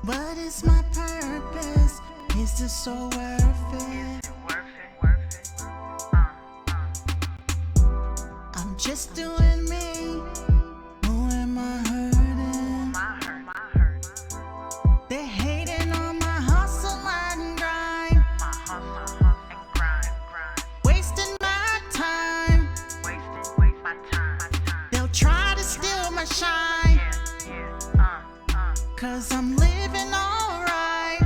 What is my purpose? Is this so worth it? I'm just doing me. Who am I hurting? They're hating on my hustle and grind, wasting my time. They'll try to steal my shine, cause I'm living alright.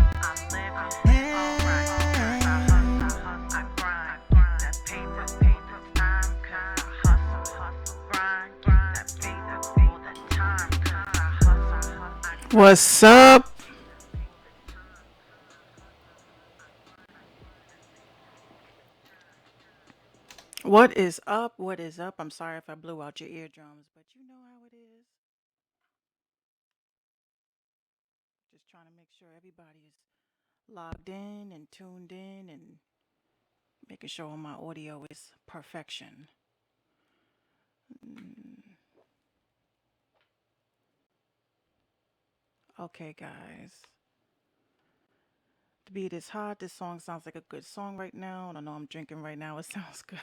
What's up? What is up? What is up? I'm sorry if I blew out your eardrums, but you know how it is. Just trying to make sure everybody is logged in and tuned in and making sure my audio is perfection. Mm, Okay, guys. The beat is hot. This song sounds like a good song right now. I know I'm drinking right now. It sounds good.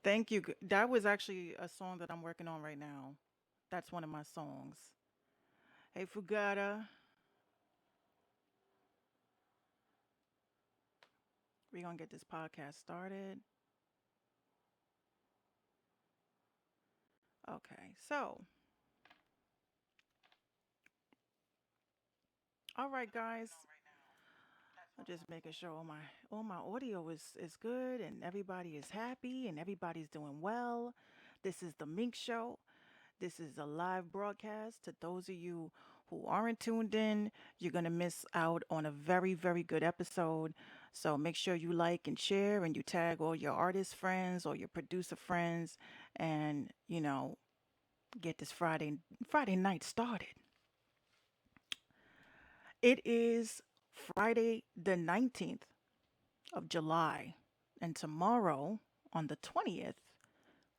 Thank you. That was actually a song that I'm working on right now. That's one of my songs. Hey, Fugata. We're going to get this podcast started. Okay, so, all right, guys. I'm just making sure all my audio is good and everybody is happy and everybody's doing well. This is the Mink Show. This is a live broadcast. To those of you who aren't tuned in, you're gonna miss out on a very, very good episode. So make sure you like and share and you tag all your artist friends or your producer friends and get this Friday night started. It is Friday the 19th of July, and tomorrow on the 20th,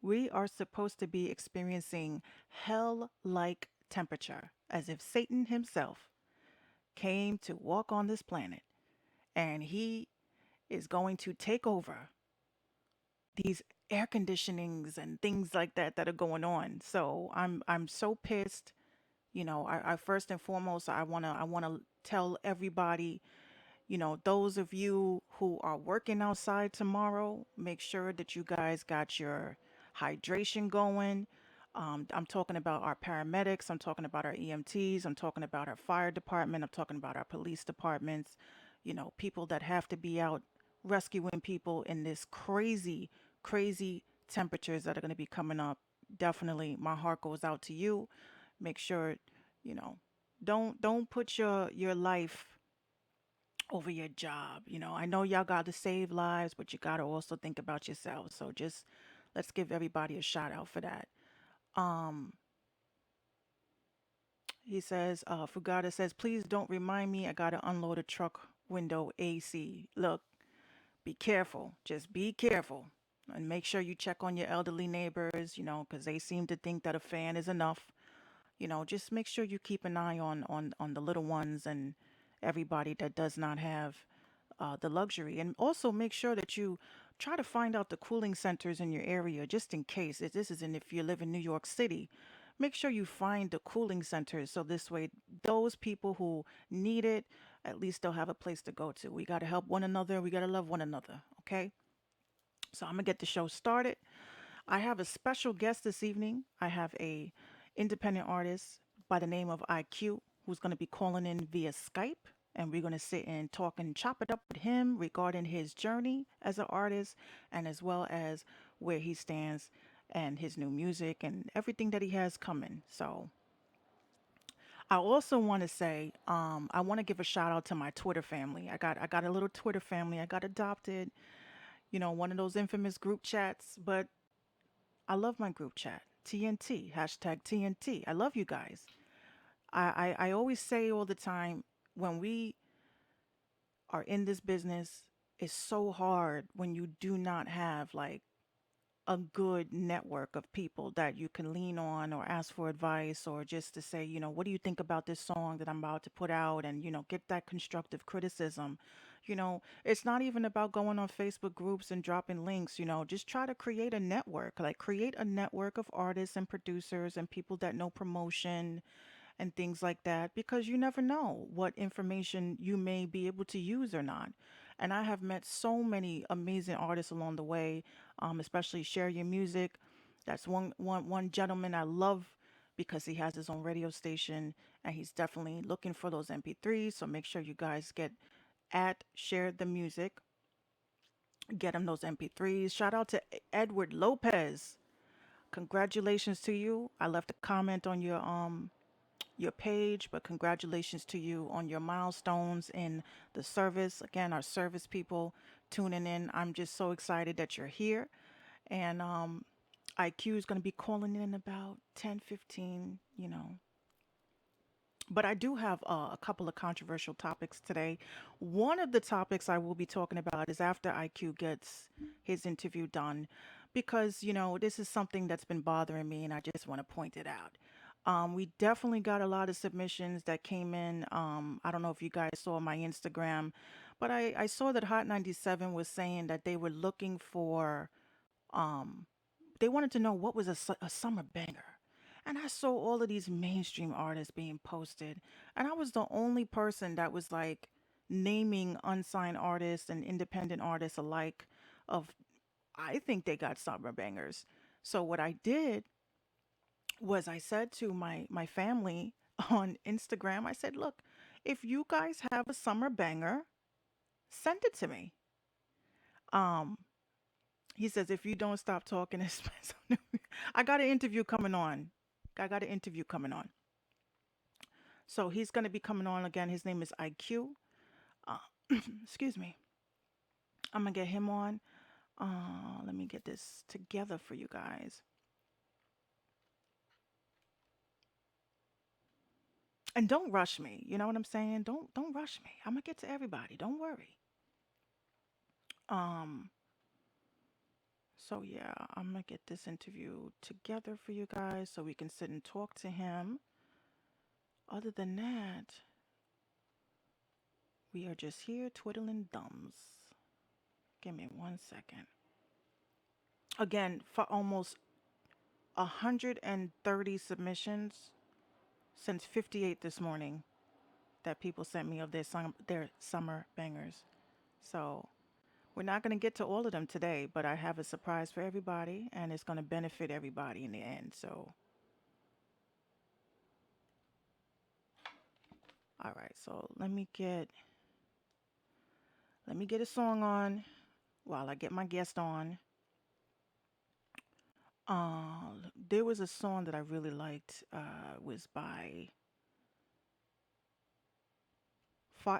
we are supposed to be experiencing hell like temperature as if Satan himself came to walk on this planet and he is going to take over these air conditionings and things like that are going on. So I'm so pissed. I first and foremost I wanna tell everybody, those of you who are working outside tomorrow, make sure that you guys got your hydration going. I'm talking about our paramedics, I'm talking about our EMTs, I'm talking about our fire department, I'm talking about our police departments, people that have to be out rescuing people in this crazy, crazy temperatures that are going to be coming up. Definitely, my heart goes out to you. Make sure, you know, don't put your life over your job. I know y'all got to save lives, but you got to also think about yourself. So just let's give everybody a shout out for that. Um, he says, Fugata says, please don't remind me I got to unload a truck window AC. Look, be careful. Just be careful. And make sure you check on your elderly neighbors, because they seem to think that a fan is enough. Just make sure you keep an eye on the little ones and everybody that does not have the luxury. And also make sure that you try to find out the cooling centers in your area just in case. If this is in if you live in New York City, make sure you find the cooling centers so this way those people who need it, at least they'll have a place to go to. We got to help one another. We got to love one another. Okay. So I'm going to get the show started. I have a special guest this evening. I have a independent artist by the name of IQ who's going to be calling in via Skype, and we're going to sit and talk and chop it up with him regarding his journey as an artist and as well as where he stands and his new music and everything that he has coming. So I also want to say I want to give a shout out to my Twitter family. I got a little Twitter family. I got adopted, one of those infamous group chats, but I love my group chat. TNT, hashtag TNT. I love you guys. I always say all the time when we are in this business, it's so hard when you do not have like a good network of people that you can lean on or ask for advice or just to say, what do you think about this song that I'm about to put out, and, get that constructive criticism. It's not even about going on Facebook groups and dropping links, just try to create a network, like create a network of artists and producers and people that know promotion and things like that, because you never know what information you may be able to use or not. And I have met so many amazing artists along the way, especially Share Your Music. That's one gentleman I love because he has his own radio station and he's definitely looking for those MP3s. So make sure you guys get at Share the Music, get him those MP3s. Shout out to Edward Lopez. Congratulations to you. I left a comment on your page, but congratulations to you on your milestones in the service. Again, our service people tuning in. I'm just so excited that you're here. And IQ is going to be calling in about 10:15. But I do have a couple of controversial topics today. One of the topics I will be talking about is after IQ gets his interview done, because, this is something that's been bothering me and I just want to point it out. We definitely got a lot of submissions that came in. I don't know if you guys saw my Instagram, but I saw that Hot 97 was saying that they were looking for um, they wanted to know what was a summer banger. And I saw all of these mainstream artists being posted. And I was the only person that was like naming unsigned artists and independent artists alike of, I think they got summer bangers. So what I did was I said to my family on Instagram, I said, look, if you guys have a summer banger, send it to me. Um, He says, if you don't stop talking, it's I got an interview coming on. I got an interview coming on. So he's going to be coming on again. His name is IQ. Uh, excuse me. I'm going to get him on. Let me get this together for you guys. And don't rush me. You know what I'm saying? Don't rush me. I'm going to get to everybody. Don't worry. Um, so yeah, I'm going to get this interview together for you guys so we can sit and talk to him. Other than that, we are just here twiddling thumbs. Give me 1 second. Again, for almost 130 submissions since 58 this morning that people sent me of their summer bangers. So we're not going to get to all of them today, but I have a surprise for everybody, and it's going to benefit everybody in the end. So, all right. So let me get a song on while I get my guest on. There was a song that I really liked. Was by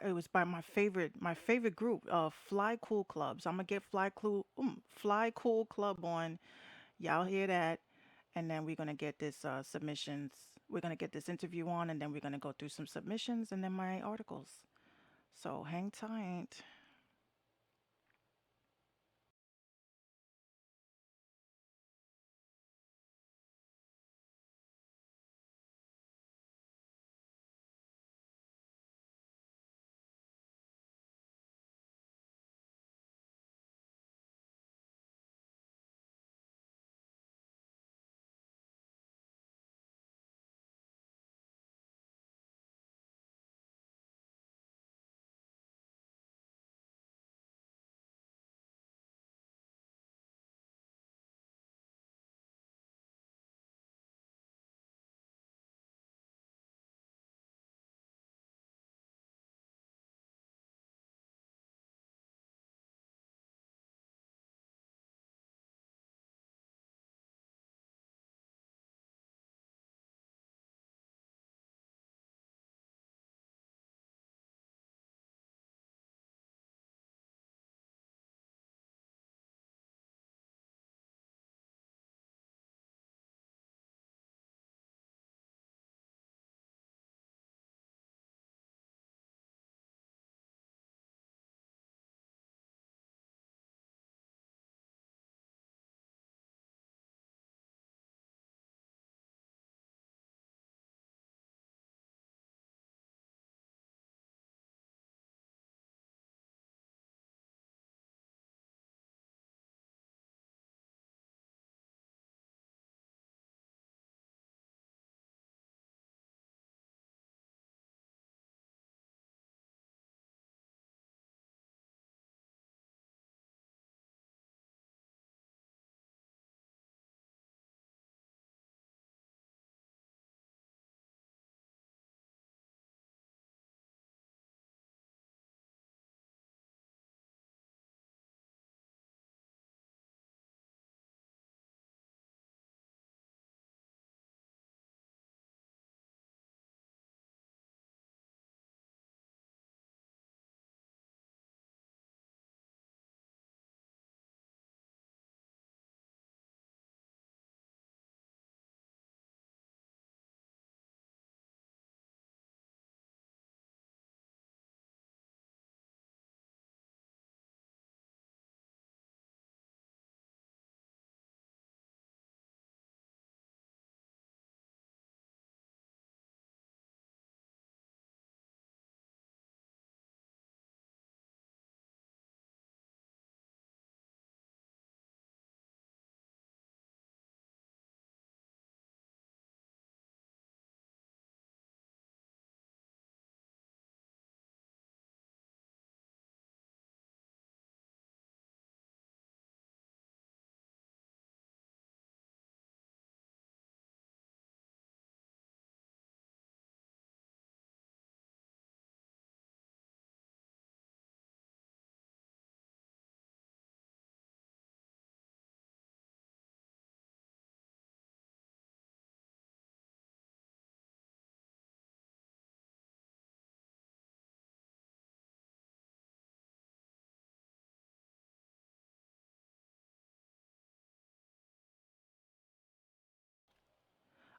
it was by my favorite group, Fly Cool Clubs. I'm gonna get Fly Cool Club on. Y'all hear that? And then we're gonna get this submissions. We're gonna get this interview on, and then we're gonna go through some submissions and then my articles. So hang tight.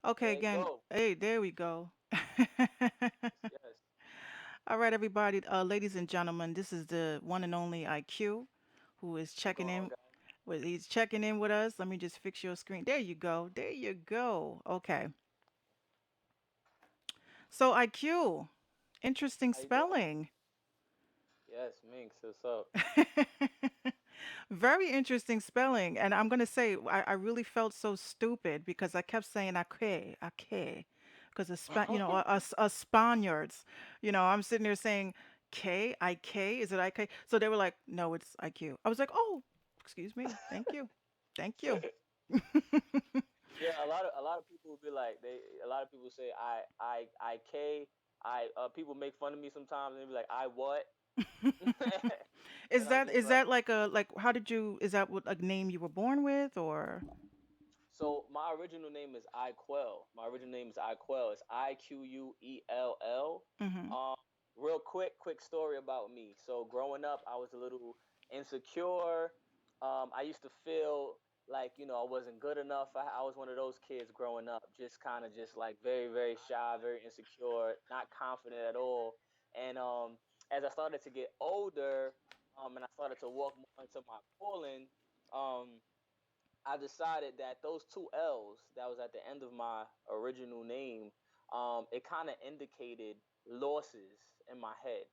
Okay, There you again. go. Hey, there we go. Yes, yes. All right, everybody, ladies and gentlemen, this is the one and only IQ who is What's checking going on, in. guys? He's checking in with us. Let me just fix your screen. There you go. There you go. Okay. So IQ, interesting How you doing? spelling. Yes, Minx, what's up? Very interesting spelling. And I'm gonna say I really felt so stupid because I kept saying "ake," because us Spaniards, I'm sitting there saying K, is it IK? So they were like, no, it's IQ. I was like, oh, excuse me, thank you. Yeah, a lot of people will be like a lot of people say I K people make fun of me sometimes and they be like I what? Is And I'm that just is like, that like a like how did you is that what a name you were born with or? so my original name is Iquell. My original name is Iquell. It's Iquell. Hmm. Um, real quick story about me. So growing up, I was a little insecure. I used to feel like I wasn't good enough. I was one of those kids growing up, just kind of just like very very shy, very insecure, not confident at all. And as I started to get older, and I started to walk more into my calling, um I decided that those two L's that was at the end of my original name, it kind of indicated losses in my head.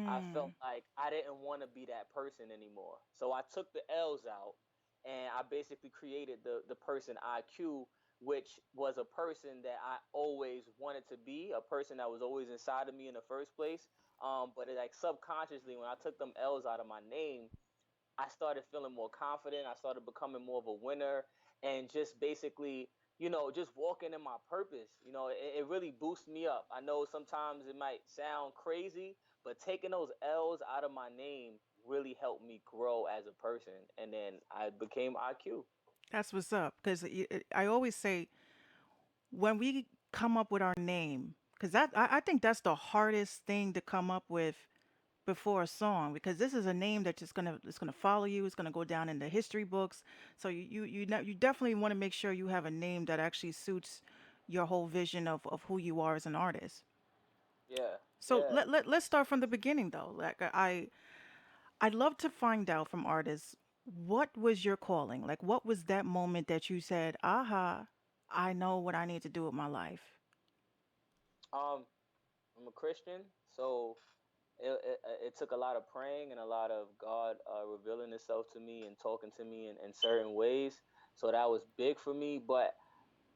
I felt Mm. like I didn't want to be that person anymore. So I took the L's out and I basically created the person IQ, which was a person that I always wanted to be, a person that was always inside of me in the first place. But it, like subconsciously, when I took them L's out of my name, I started feeling more confident. I started becoming more of a winner and just basically, just walking in my purpose. It really boosts me up. I know sometimes it might sound crazy, but taking those L's out of my name really helped me grow as a person. And then I became IQ. That's what's up. Because I always say when we come up with our name, because I think that's the hardest thing to come up with before a song, because this is a name that just gonna it's gonna follow you. It's gonna go down in the history books. So you definitely want to make sure you have a name that actually suits your whole vision of who you are as an artist. Yeah, So yeah. let's start from the beginning though. Like I'd love to find out from artists what was your calling? Like what was that moment that you said, "Aha, I know what I need to do with my life." Um, I'm a Christian, so it took a lot of praying and a lot of God revealing Himself to me and talking to me in certain ways. So that was big for me. But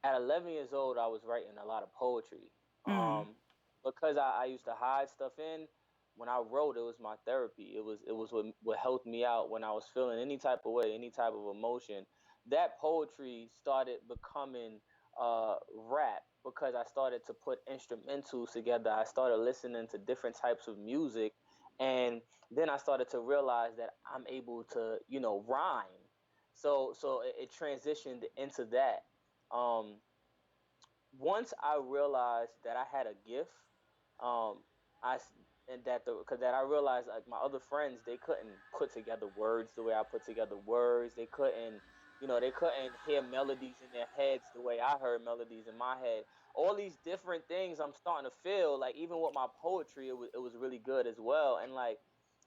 at 11 years old, I was writing a lot of poetry. Mm. Because I used to hide stuff in. When I wrote, it was my therapy. It was what helped me out when I was feeling any type of way, any type of emotion. That poetry started becoming rap because I started to put instrumentals together. I started listening to different types of music, and then I started to realize that I'm able to, rhyme. So it transitioned into that. Um, Once I realized that I had a gift, um, I s- and that the because that I realized like my other friends they couldn't put together words the way I put together words. They couldn't hear melodies in their heads the way I heard melodies in my head. All these different things I'm starting to feel like even with my poetry, it was really good as well. And like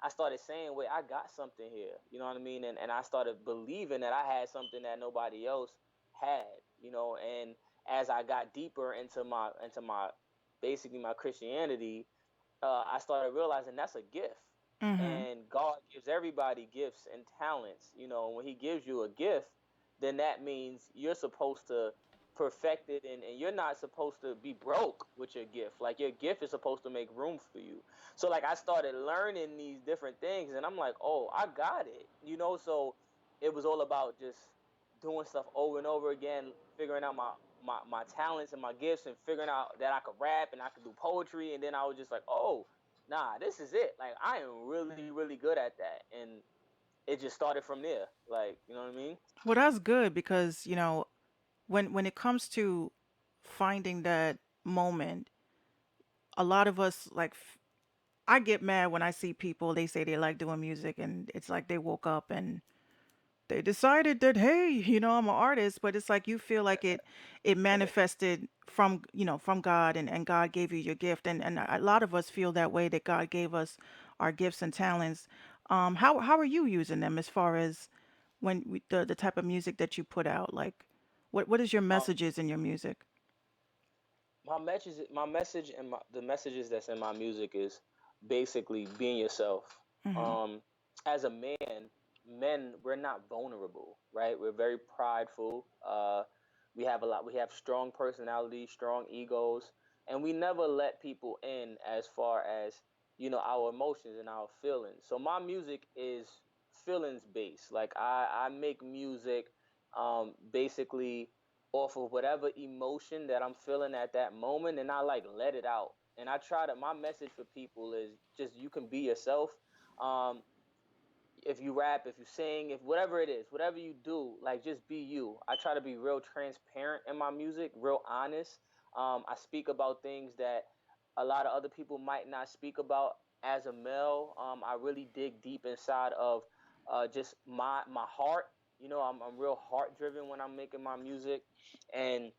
I started saying, wait, I got something here. You know what I mean? And I started believing that I had something that nobody else had. And as I got deeper into my basically my Christianity, I started realizing that's a gift. Mhm. And God gives everybody gifts and talents. When He gives you a gift, then that means you're supposed to perfect it, and you're not supposed to be broke with your gift. Like your gift is supposed to make room for you. So like I started learning these different things, and I'm like, oh, I got it. So it was all about just doing stuff over and over again, figuring out my talents and my gifts, and figuring out that I could rap and I could do poetry. And then I was just like, oh, nah, this is it. Like I am really, really good at that. And it just started from there. Like, you know what I mean? Well, that's good because, when it comes to finding that moment, a lot of us I get mad when I see people they say they like doing music and it's like they woke up and they decided that, hey, I'm an artist, but it's like you feel like it manifested from, from God, and God gave you your gift, and a lot of us feel that way, that God gave us our gifts and talents. How are you using them, as far as the type of music that you put out? Like, what is your Um, messages in your music? my message and the messages that's in my music is basically being yourself. Hmm. um as a man, men, we're not vulnerable, right? We're very prideful. We have strong personalities, strong egos, and we never let people in as far as, our emotions and our feelings. So my music is feelings based. Like I make music basically off of whatever emotion that I'm feeling at that moment, and I like let it out. And I try to my message for people is just you can be yourself. Um if you rap, if you sing, if whatever it is, whatever you do, like just be you. I try to be real transparent in my music, real honest. I speak about things that a lot of other people might not speak about. As a male, I really dig deep inside of just my heart. I'm real heart driven when I'm making my music, and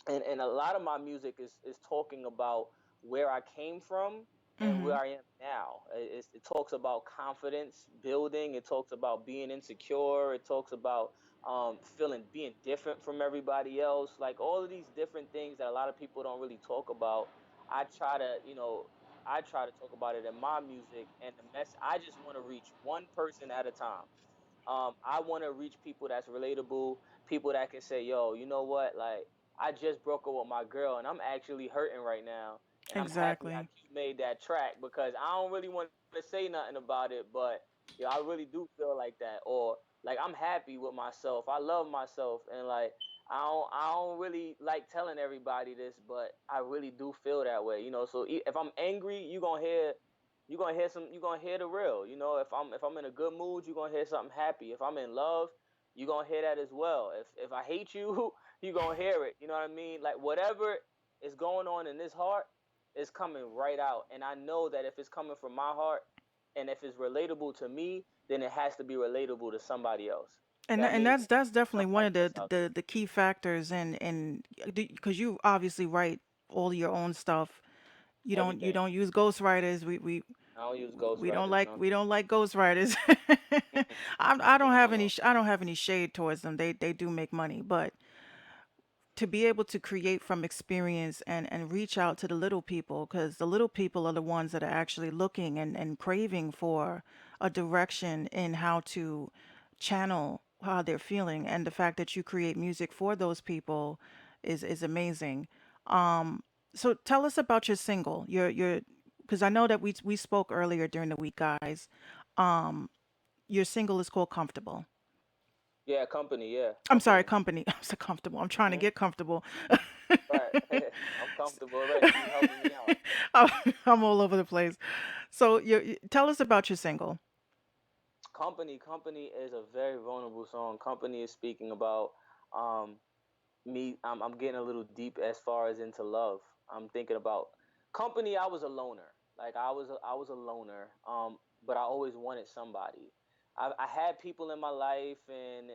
and a lot of my music is talking about where I came from and Hmm. where I am now. It talks about confidence building. It talks about being insecure. It talks about feeling being different from everybody else. Like all of these different things that a lot of people don't really talk about. I try to, I try to talk about it in my music, and the mess. I just want to reach one person at a time. I want to reach people that's relatable, people that can say, "Yo, you know what? Like, I just broke up with my girl, and I'm actually hurting right now, and I'm happy Exactly. you made that track because I don't really want to say nothing about it, but I really do feel like that, or like I'm happy with myself. I love myself, and like I don't really like telling everybody this, but I really do feel that way. So if I'm angry, you're gonna hear the real. If I'm in a good mood, you're gonna hear something happy. If I'm in love, you're gonna hear that as well. If I hate you, you're gonna hear it. You know what I mean? Like whatever is going on in this heart is coming right out. And I know that if it's coming from my heart and if it's relatable to me, then it has to be relatable to somebody else. And That and means that's definitely one somebody of else out the key factors, and because you obviously write all your own stuff. You there. don't Everything. use ghostwriters. I don't use ghostwriters. No. We don't like ghostwriters. I don't have any I don't have any shade towards them. They do make money, but to be able to create from experience, and reach out to the little people, because the little people are the ones that are actually looking and craving for a direction in how to channel how they're feeling, and the fact that you create music for those people is amazing. So tell us about your single, your because I know that we spoke earlier during the week, guys. um your single is called Comfortable. Yeah, company. Yeah, I'm sorry, company. Company. I'm so comfortable. I'm trying to Hmm. get comfortable. Right. I'm comfortable already. You helping me out. I'm I'm all over the place. So tell us about your single. Company is a very vulnerable song. Company is speaking about um me. I'm getting a little deep as far as into love. I'm thinking about company. I was a loner. Like I was a loner. But I always wanted somebody. I had people in my life, and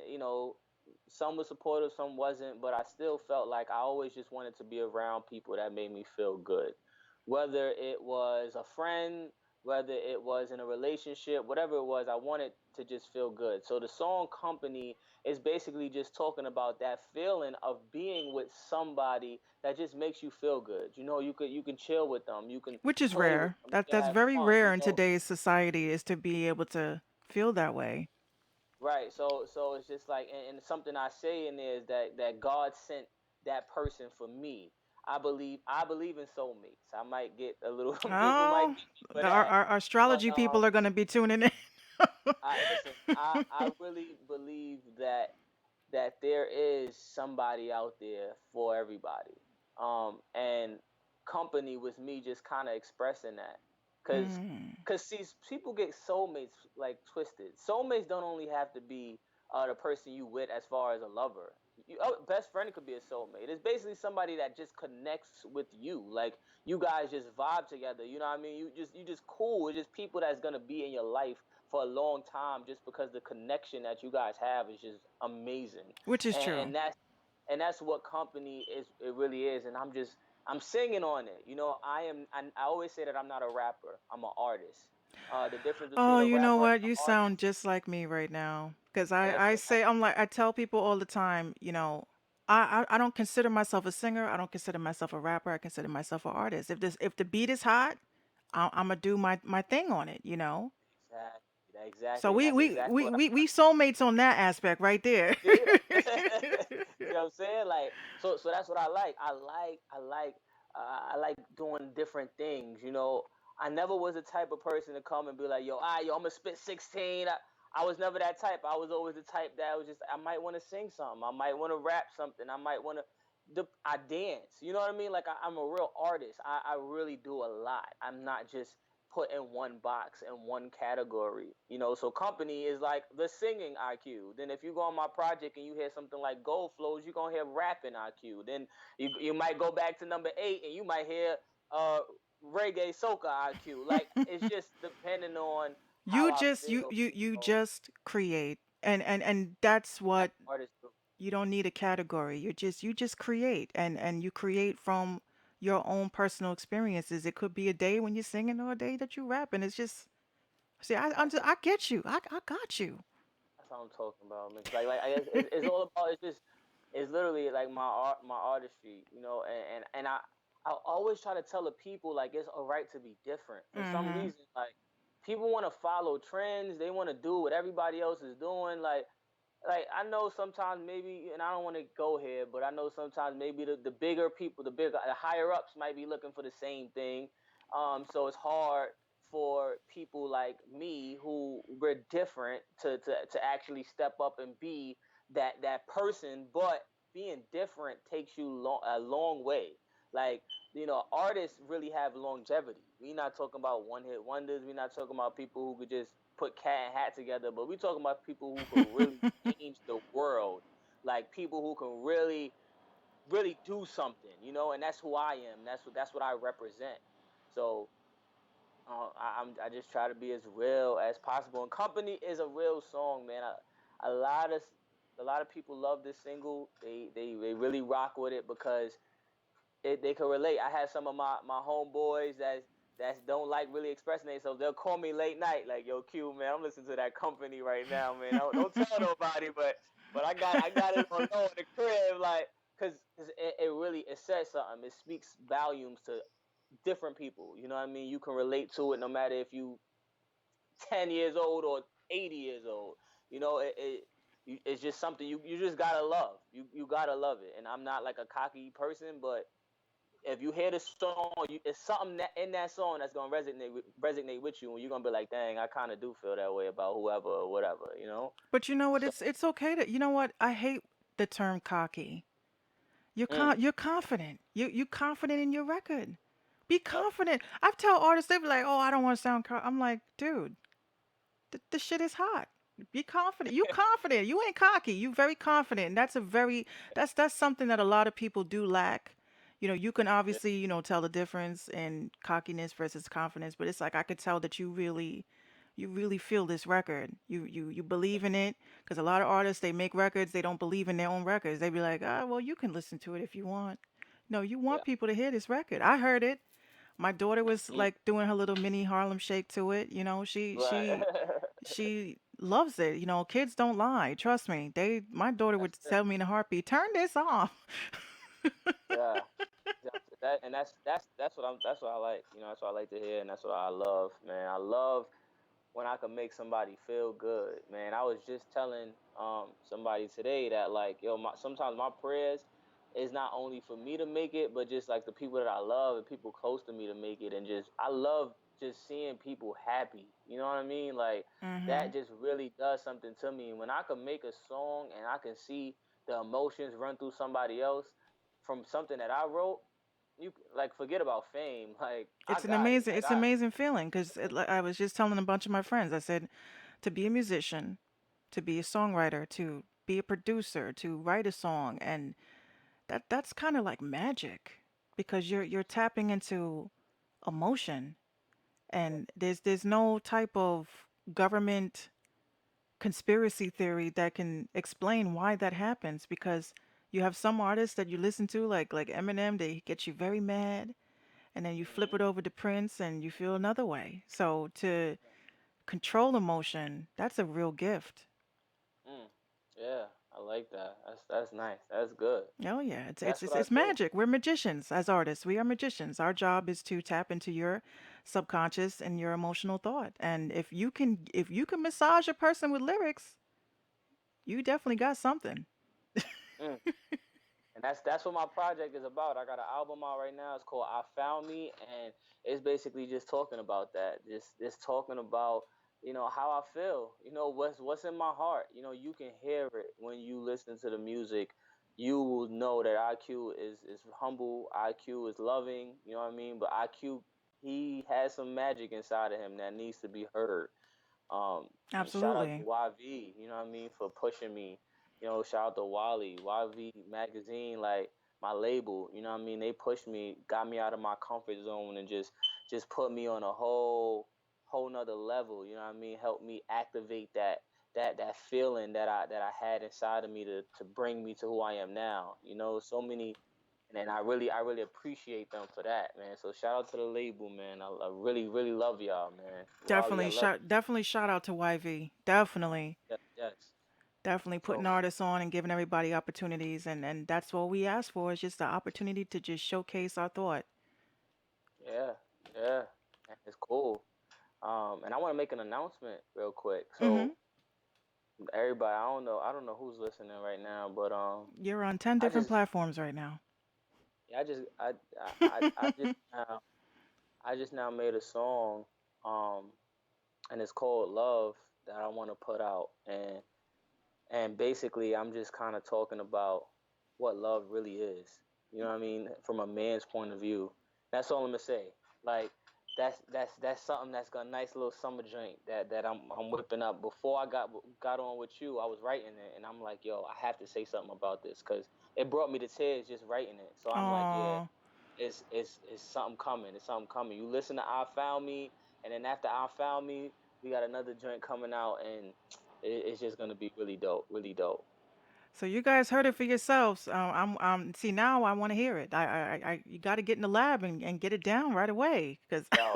some were supportive, some wasn't, but I still felt like I always just wanted to be around people that made me feel good. Whether it was a friend, whether it was in a relationship, whatever it was, I wanted to just feel good. So the song Company is basically just talking about that feeling of being with somebody that just makes you feel good. You can chill with them, you can Which is play with rare. them, you can That's have very fun. rare in today's society, is to be able to feel that way. Right. So it's just like, and something I say in there is that God sent that person for me. I believe in soulmates. I might get a little people might Oh, get me for our, that, our but astrology people are going to be tuning in. I listen. I really believe that there is somebody out there for everybody. And company was me just kind of expressing that, cause, Mm. cause see, people get soulmates like twisted. Soulmates don't only have to be the person you with as far as a lover. Best friend could be a soulmate. It's basically somebody that just connects with you. Like you guys just vibe together. You know what I mean? You just cool. It's just people that's gonna be in your life for a long time, just because the connection that you guys have is just amazing. Which is and, true. and that's and that's what company is, it really is. And I'm singing on it. I always say that I'm not a rapper, I'm an artist. The difference between Oh, a you know rapper and what? an You artist. sound just like me right now. Because Yes, I say, I'm like, I tell people all the time, I don't consider myself a singer. I don't consider myself a rapper. I consider myself an artist. If the beat is hot, I'm gonna do my thing on it. So exactly, and that's exactly what we soulmates on that aspect right there. Yeah. You know what I'm saying? Like, so that's what I like. I like doing different things. I never was the type of person to come and be like, yo, I'm gonna spit 16. I was never that type. I was always the type that was just, I might want to sing something. I might want to rap something. I might want to. I dance. You know what I mean? Like, I'm a real artist. I really do a lot. I'm not just put in one box in one category. So company is like the singing IQ. Then if you go on my project and you hear something like Gold Flows, you're gonna hear rapping IQ. Then you might go back to number 8 and you might hear uh reggae soca IQ. Like, it's just depending on how You I just feel. you So just create, and that's that's what what artists do. you don't need a category. You just create, and you create from your own personal experiences. It could be a day when you're singing or a day that you rapping. It's just see, I get you. I got you. That's what I'm talking about, man. 'Cause like it's all about, it's literally like my artistry, and I always try to tell the people, like, it's all right to be different. For some Mhm. reason, like, people want to follow trends, they want to do what everybody else is doing, like I know sometimes maybe, and I don't want to go here, but I know sometimes maybe the bigger people, the higher ups might be looking for the same thing. So it's hard for people like me who we're different to actually step up and be that person. But being different takes you a long way. Like, artists really have longevity. We're not talking about one hit wonders. We're not talking about people who could just put cat and hat together, but we're talking about people who could really change the world. Like, people who can really, really do something, and that's who I am. That's what I represent. So I just try to be as real as possible. And Company is a real song, man. A lot of a lot of people love this single. They really rock with it because they can relate. I had some of my homeboys that don't like really expressing themselves. They'll call me late night, like, yo, Q, man, I'm listening to that Company right now, man. Don't tell nobody, but I got it on low in the crib, like, cause it really, it says something. It speaks volumes to different people. You know what I mean? You can relate to it no matter if you 10 years old or 80 years old. It's just something you just gotta love. You gotta love it. And I'm not like a cocky person, but if you hear the song, it's something in that song that's gonna resonate with you, and you're gonna be like, dang, I kind of do feel that way about whoever or whatever. But you know what? So, It's okay to. You know what? I hate the term cocky. mm, You're confident. You confident in your record. Be yep, confident. I tell artists, they be like, "Oh, I don't want to sound." I'm like, dude, the shit is hot. Be confident. You confident. You ain't cocky. You very confident. And that's something that a lot of people do lack. You can yeah, obviously, tell the difference in cockiness versus confidence, but it's like I could tell that you really feel this record. You believe in it because a lot of artists they make records, they don't believe in their own records. They be like, "Ah, well, you can listen to it if you want." No, you yeah, want people to hear this record. I heard it. My daughter was mm, like doing her little mini Harlem Shake to it. She right. she she loves it. Kids don't lie. Trust me. My daughter would That's it. tell me in a heartbeat, "Turn this off." Yeah. That's what I like. That's what I like to hear, and that's what I love, man. I love when I can make somebody feel good, man. I was just telling somebody today that, like, yo, sometimes my prayers is not only for me to make it, but just like the people that I love and people close to me to make it. And just, I love just seeing people happy. You know what I mean? Like, Mhm. that just really does something to me. When I can make a song and I can see the emotions run through somebody else from something that I wrote, like, forget about fame. Like, I got it. Like, It's an amazing feeling because I was just telling a bunch of my friends. I said to be a musician, to be a songwriter, to be a producer, to write a song, and that's kind of like magic because you're tapping into emotion, yeah, and there's no type of government conspiracy theory that can explain why that happens, because you have some artists that you listen to like Eminem, they get you very mad, and then you flip Hmm. it over to Prince and you feel another way. So to control emotion, that's a real gift. Mm. Yeah, I like that. That's nice. That's good. Oh yeah, it's it's That's it's, what I it's do. magic. We're magicians as artists. We are magicians. Our job is to tap into your subconscious and your emotional thought. And if you can massage a person with lyrics, you definitely got something. Mm. And that's what my project is about. I got an album out right now. It's called I Found Me, and it's basically just talking about that. Just talking about how I feel. What's in my heart. You can hear it when you listen to the music. You will know that IQ is humble. IQ is loving. You know what I mean? But IQ, he has some magic inside of him that needs to be heard. And shout out to Absolutely. YV, you know what I mean, for pushing me. Shout out to Wally, YV magazine, like my label, you know what I mean? They pushed me, got me out of my comfort zone and just put me on a whole nother level, you know what I mean? Helped me activate that feeling that I had inside of me to bring me to who I am now. So many and I really appreciate them for that, man. So shout out to the label, man. I really, really love y'all, man. Wally, I love you. Definitely shout out to YV. Definitely. Yes, yes. Definitely putting So artists on and giving everybody opportunities, and that's what we ask for, is just the opportunity to just showcase our thought. yeah, yeah, man, it's cool. And I want to make an announcement real quick. Mhm. So everybody, I don't know who's listening right now, but You're on 10 I different just, platforms right now. yeah, I just now made a song, um, and it's called Love that I want to put out, and basically I'm just kind of talking about what love really is. You know what I mean? From a man's point of view. That's all I'm gonna say. Like that's something that's got a nice little summer joint that I'm whipping up. Before I got on with you, I was writing it, and I'm like, yo, I have to say something about this because it brought me to tears just writing it. So I'm like, yeah, Oh, it's something coming. It's something coming. You listen to I Found Me, and then after I Found Me, we got another joint coming out, and it's just gonna be really dope, really dope. so you guys heard it for yourselves. See, now I want to hear it. You got to get in the lab and get it down right away, cause Yo,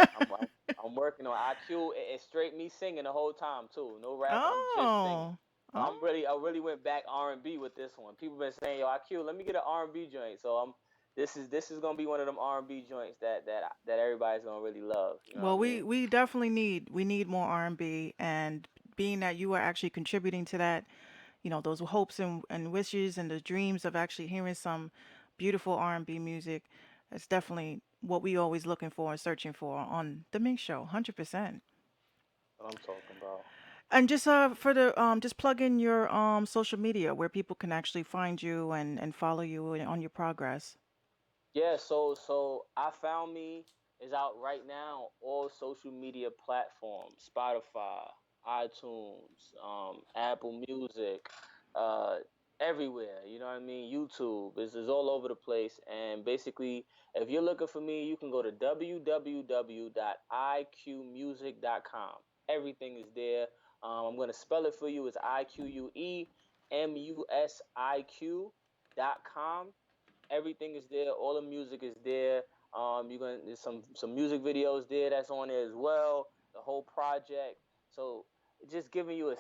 I'm working on IQ. It's straight me singing the whole time too. No rapping. I'm just singing. oh, So oh. I really went back R&B with this one. People been saying, yo, IQ, let me get an R&B joint. So this is gonna be one of them R&B joints that everybody's gonna really love. You know what Well, I mean? we definitely need more R&B, and being that you are actually contributing to that, those hopes and wishes and the dreams of actually hearing some beautiful R&B music, that's definitely what we always looking for and searching for on the Mink Show, 100%. What I'm talking about. And just for the just plug in your social media where people can actually find you and follow you on your progress. Yeah, so I Found Me is out right now, all social media platforms, Spotify, iTunes, Apple Music, uh, everywhere. You know what I mean? YouTube is all over the place. And basically, if you're looking for me, you can go to www.iqmusic.com. Everything is there. I'm gonna spell it for you. It's IQUEMUSIQ.com. Everything is there. All the music is there. You're gonna there's some music videos there that's on there as well. The whole project. So just giving you a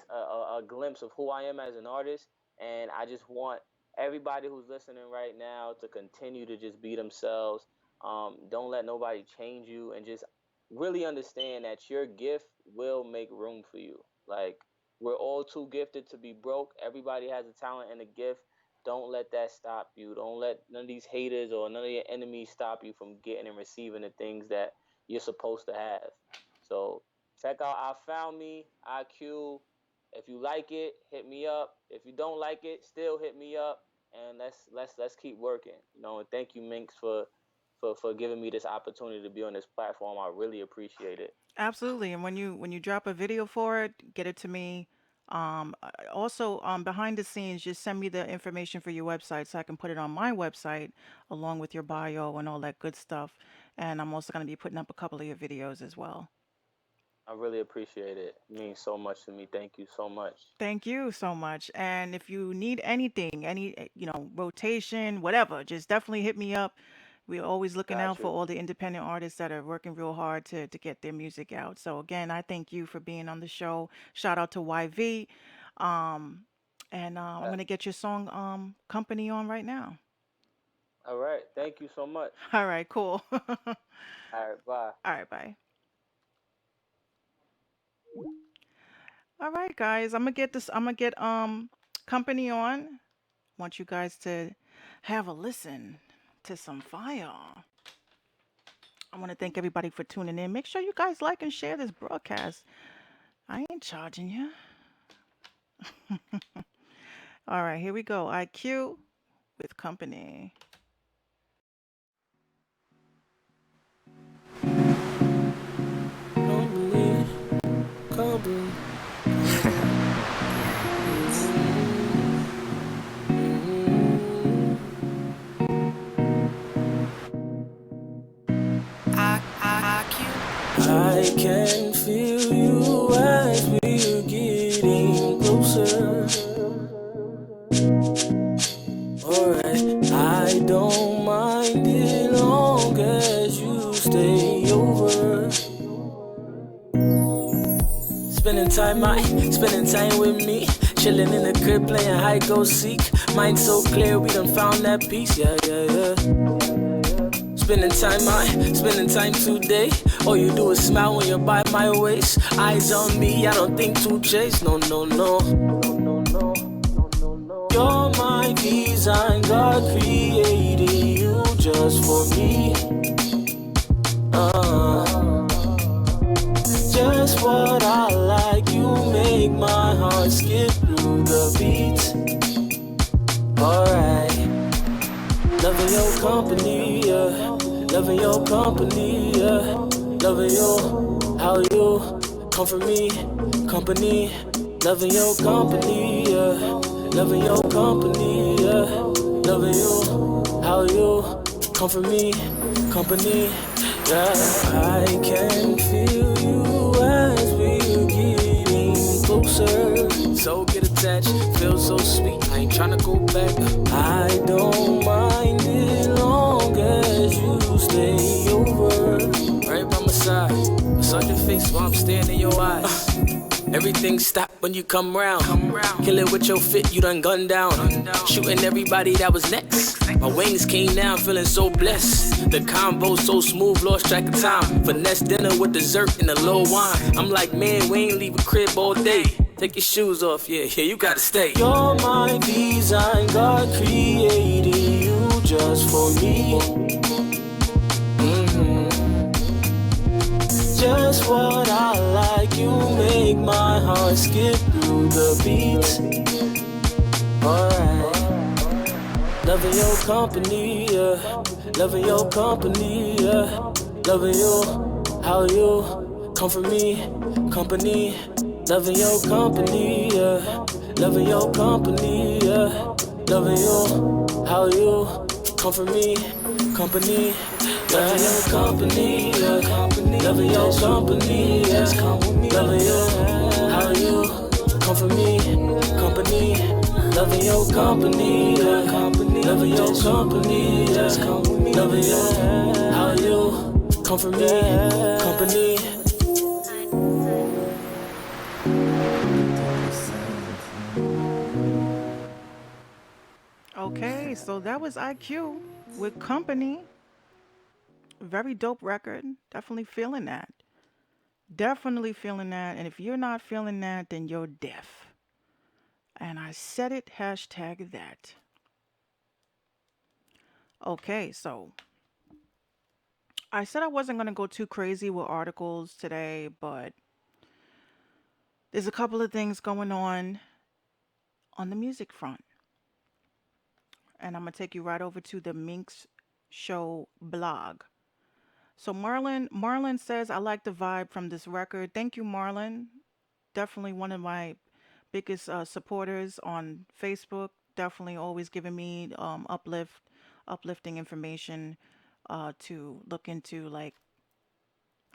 glimpse of who I am as an artist, and I just want everybody who's listening right now to continue to just be themselves. Don't let nobody change you, and just really understand that your gift will make room for you. Like we're all too gifted to be broke. Everybody has a talent and a gift. Don't let that stop you. Don't let none of these haters or none of your enemies stop you from getting and receiving the things that you're supposed to have. So check out I Found Me, IQ. If you like it, hit me up. If you don't like it, still hit me up, and let's keep working. And thank you, Minx, for giving me this opportunity to be on this platform. I really appreciate it. Absolutely. And when you drop a video for it, get it to me. Also, behind the scenes, just send me the information for your website so I can put it on my website along with your bio and all that good stuff. And I'm also going to be putting up a couple of your videos as well. I really appreciate it. It means so much to me. Thank you so much. Thank you so much. And if you need anything, any, rotation, whatever, just definitely hit me up. We're always looking Got out for you. all the independent artists that are working real hard to get their music out. So again, I thank you for being on the show. Shout out to YV. Um, and I'm Uh, gonna get your song Company on right now. all right. Thank you so much. All right, cool. All All right. Bye. right, bye. All right, guys. I'm gonna get Company on. Want you guys to have a listen to some fire. I want to thank everybody for tuning in. Make sure you guys like and share this broadcast. I ain't charging you. All right, here we go. IQ with Company. Company, company. I can feel you as we're getting closer. Alright, I don't mind it long as you stay over. Spending time with me. Chillin' in the crib, playing hide go seek. Mind so clear, we done found that peace. Yeah, yeah, yeah. Spending time today. All you do is smile when you're by my waist. Eyes on me, I don't think to chase. No, no, no. You're my design, God created you just for me. Just what I like, you make my heart skip through the beats. Alright, loving your company, yeah. Loving your company, yeah. Loving you, how you comfort me, company. Loving your company, yeah. Loving your company, yeah. Loving you, how you comfort me, company. Yeah, I can feel you as we're getting closer. So get attached, feels so sweet. I ain't tryna go back. I don't mind it long as you stay over. Right by my side, massage your face while I'm staring in your eyes. Everything stop when you come round. Kill it with your fit, you done gunned down. Shooting everybody that was next. My wings came down, feeling so blessed. The combo so smooth, lost track of time. Finesse dinner with dessert and a low wine. I'm like, man, we ain't leave a crib all day. Take your shoes off, yeah, you gotta stay. You're my design, God created you just for me. Just what I like, you make my heart skip through the beats. Alright, loving your company, yeah. Loving your company, yeah. Loving you, how you comfort me, company. Loving your company, yeah. Loving your company, yeah. Loving you, how you comfort me, company. Loving your company, yeah. Loving your company, yeah. Loving you, how you comfort me, company. Loving your company, yeah. Loving your company, yeah. Loving you, how you comfort me, company. Okay, so that was IQ with Company. Very dope record. Definitely feeling that. Definitely feeling that. And if you're not feeling that, then you're deaf. And I said it, hashtag that. Okay, so I said I wasn't going to go too crazy with articles today, but there's a couple of things going on the music front. And I'm going to take you right over to the Minx Show blog. So Marlon says, I like the vibe from this record. Thank you, Marlon. Definitely one of my biggest supporters on Facebook. Definitely always giving me uplifting information to look into, like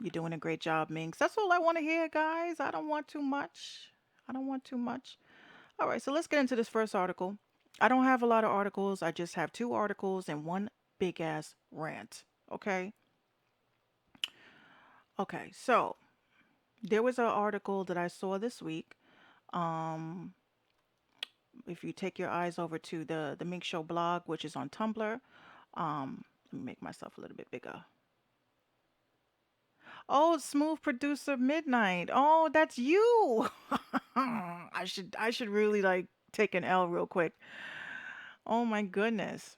You're doing a great job, Minx. That's all I want to hear, guys. I don't want too much. I don't want too much. All right, so let's get into this first article. I don't have a lot of articles. I just have two articles and one big ass rant. Okay. Okay. So there was an article that I saw this week. Um, if you take your eyes over to the Mink Show blog, which is on Tumblr, let me make myself a little bit bigger. Oh, Smooth Producer Midnight. Oh, that's you. I should really like take an L real quick. Oh my goodness.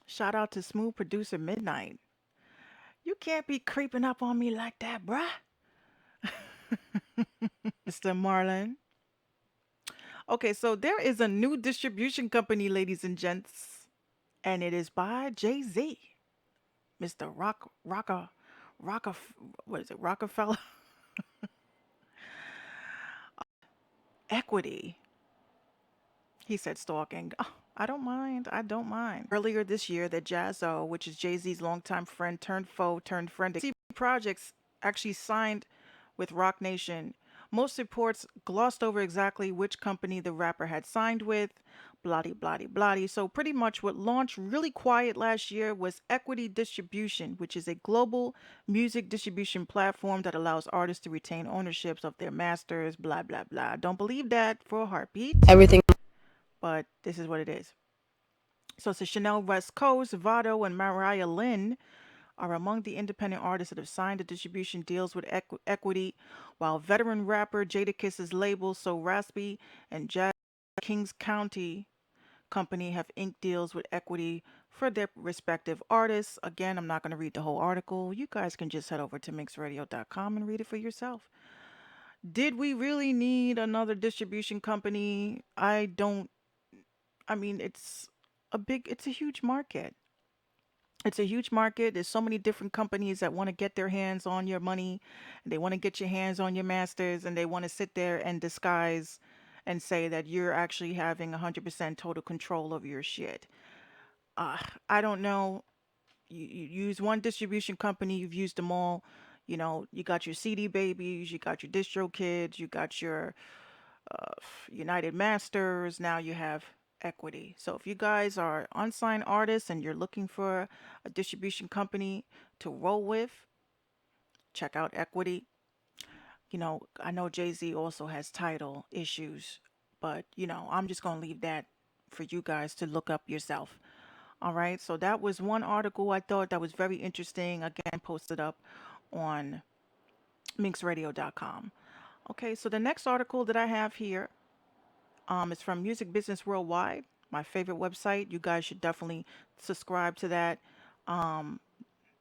Shout out to Smooth Producer Midnight. You can't be creeping up on me like that, bruh. Mr. Marlon. Okay, so there is a new distribution company, ladies and gents, and it is by Jay-Z. Mr. Rocker, what is it, Rockefeller? Equity. He said stalking. Oh, I don't mind. I don't mind. Earlier this year, that Jazzo, which is Jay-Z's longtime friend turned foe turned friend, C Projects actually signed with Rock Nation. Most reports glossed over exactly which company the rapper had signed with. Bloody, bloody, bloody. So pretty much what launched really quiet last year was Equity Distribution, which is a global music distribution platform that allows artists to retain ownerships of their masters. Blah blah blah. Don't believe that for a heartbeat. Everything, but this is what it is. So it's Chanel West Coast, Vado, and Mariah Lynn are among the independent artists that have signed the distribution deals with Equity, while veteran rapper Jadakiss's label So Raspy and Jazz Kings County Company have inked deals with Equity for their respective artists. Again, I'm not going to read the whole article. You guys can just head over to mixradio.com and read it for yourself. Did we really need another distribution company? I don't. I mean, it's a huge market. It's a huge market. There's so many different companies that want to get their hands on your money. They want to get your hands on your masters, and they want to sit there and disguise and say that you're actually having 100% total control over your shit. Uh, I don't know. You use one distribution company, you've used them all. You know, you got your CD babies, you got your distro kids, you got your uh, United Masters. Now you have Equity. So if you guys are unsigned artists and you're looking for a distribution company to roll with, check out Equity. You know, I know Jay Z also has title issues, but I'm just going to leave that for you guys to look up yourself. All right, so that was one article I thought that was very interesting. Again, posted up on minxradio.com. Okay, so the next article that I have here is from Music Business Worldwide, my favorite website. You guys should definitely subscribe to that. Um,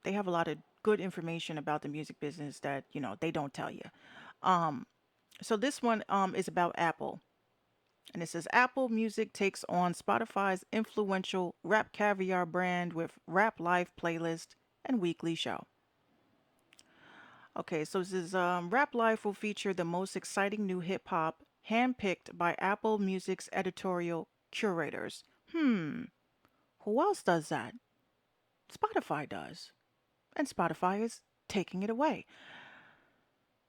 they have a lot of good information about the music business that they don't tell you. Um, so this one is about Apple, and it says Apple Music takes on Spotify's influential Rap Caviar brand with Rap Life playlist and weekly show. Okay, so this is Rap Life will feature the most exciting new hip hop handpicked by Apple Music's editorial curators. Who else does that? Spotify does. And Spotify is taking it away.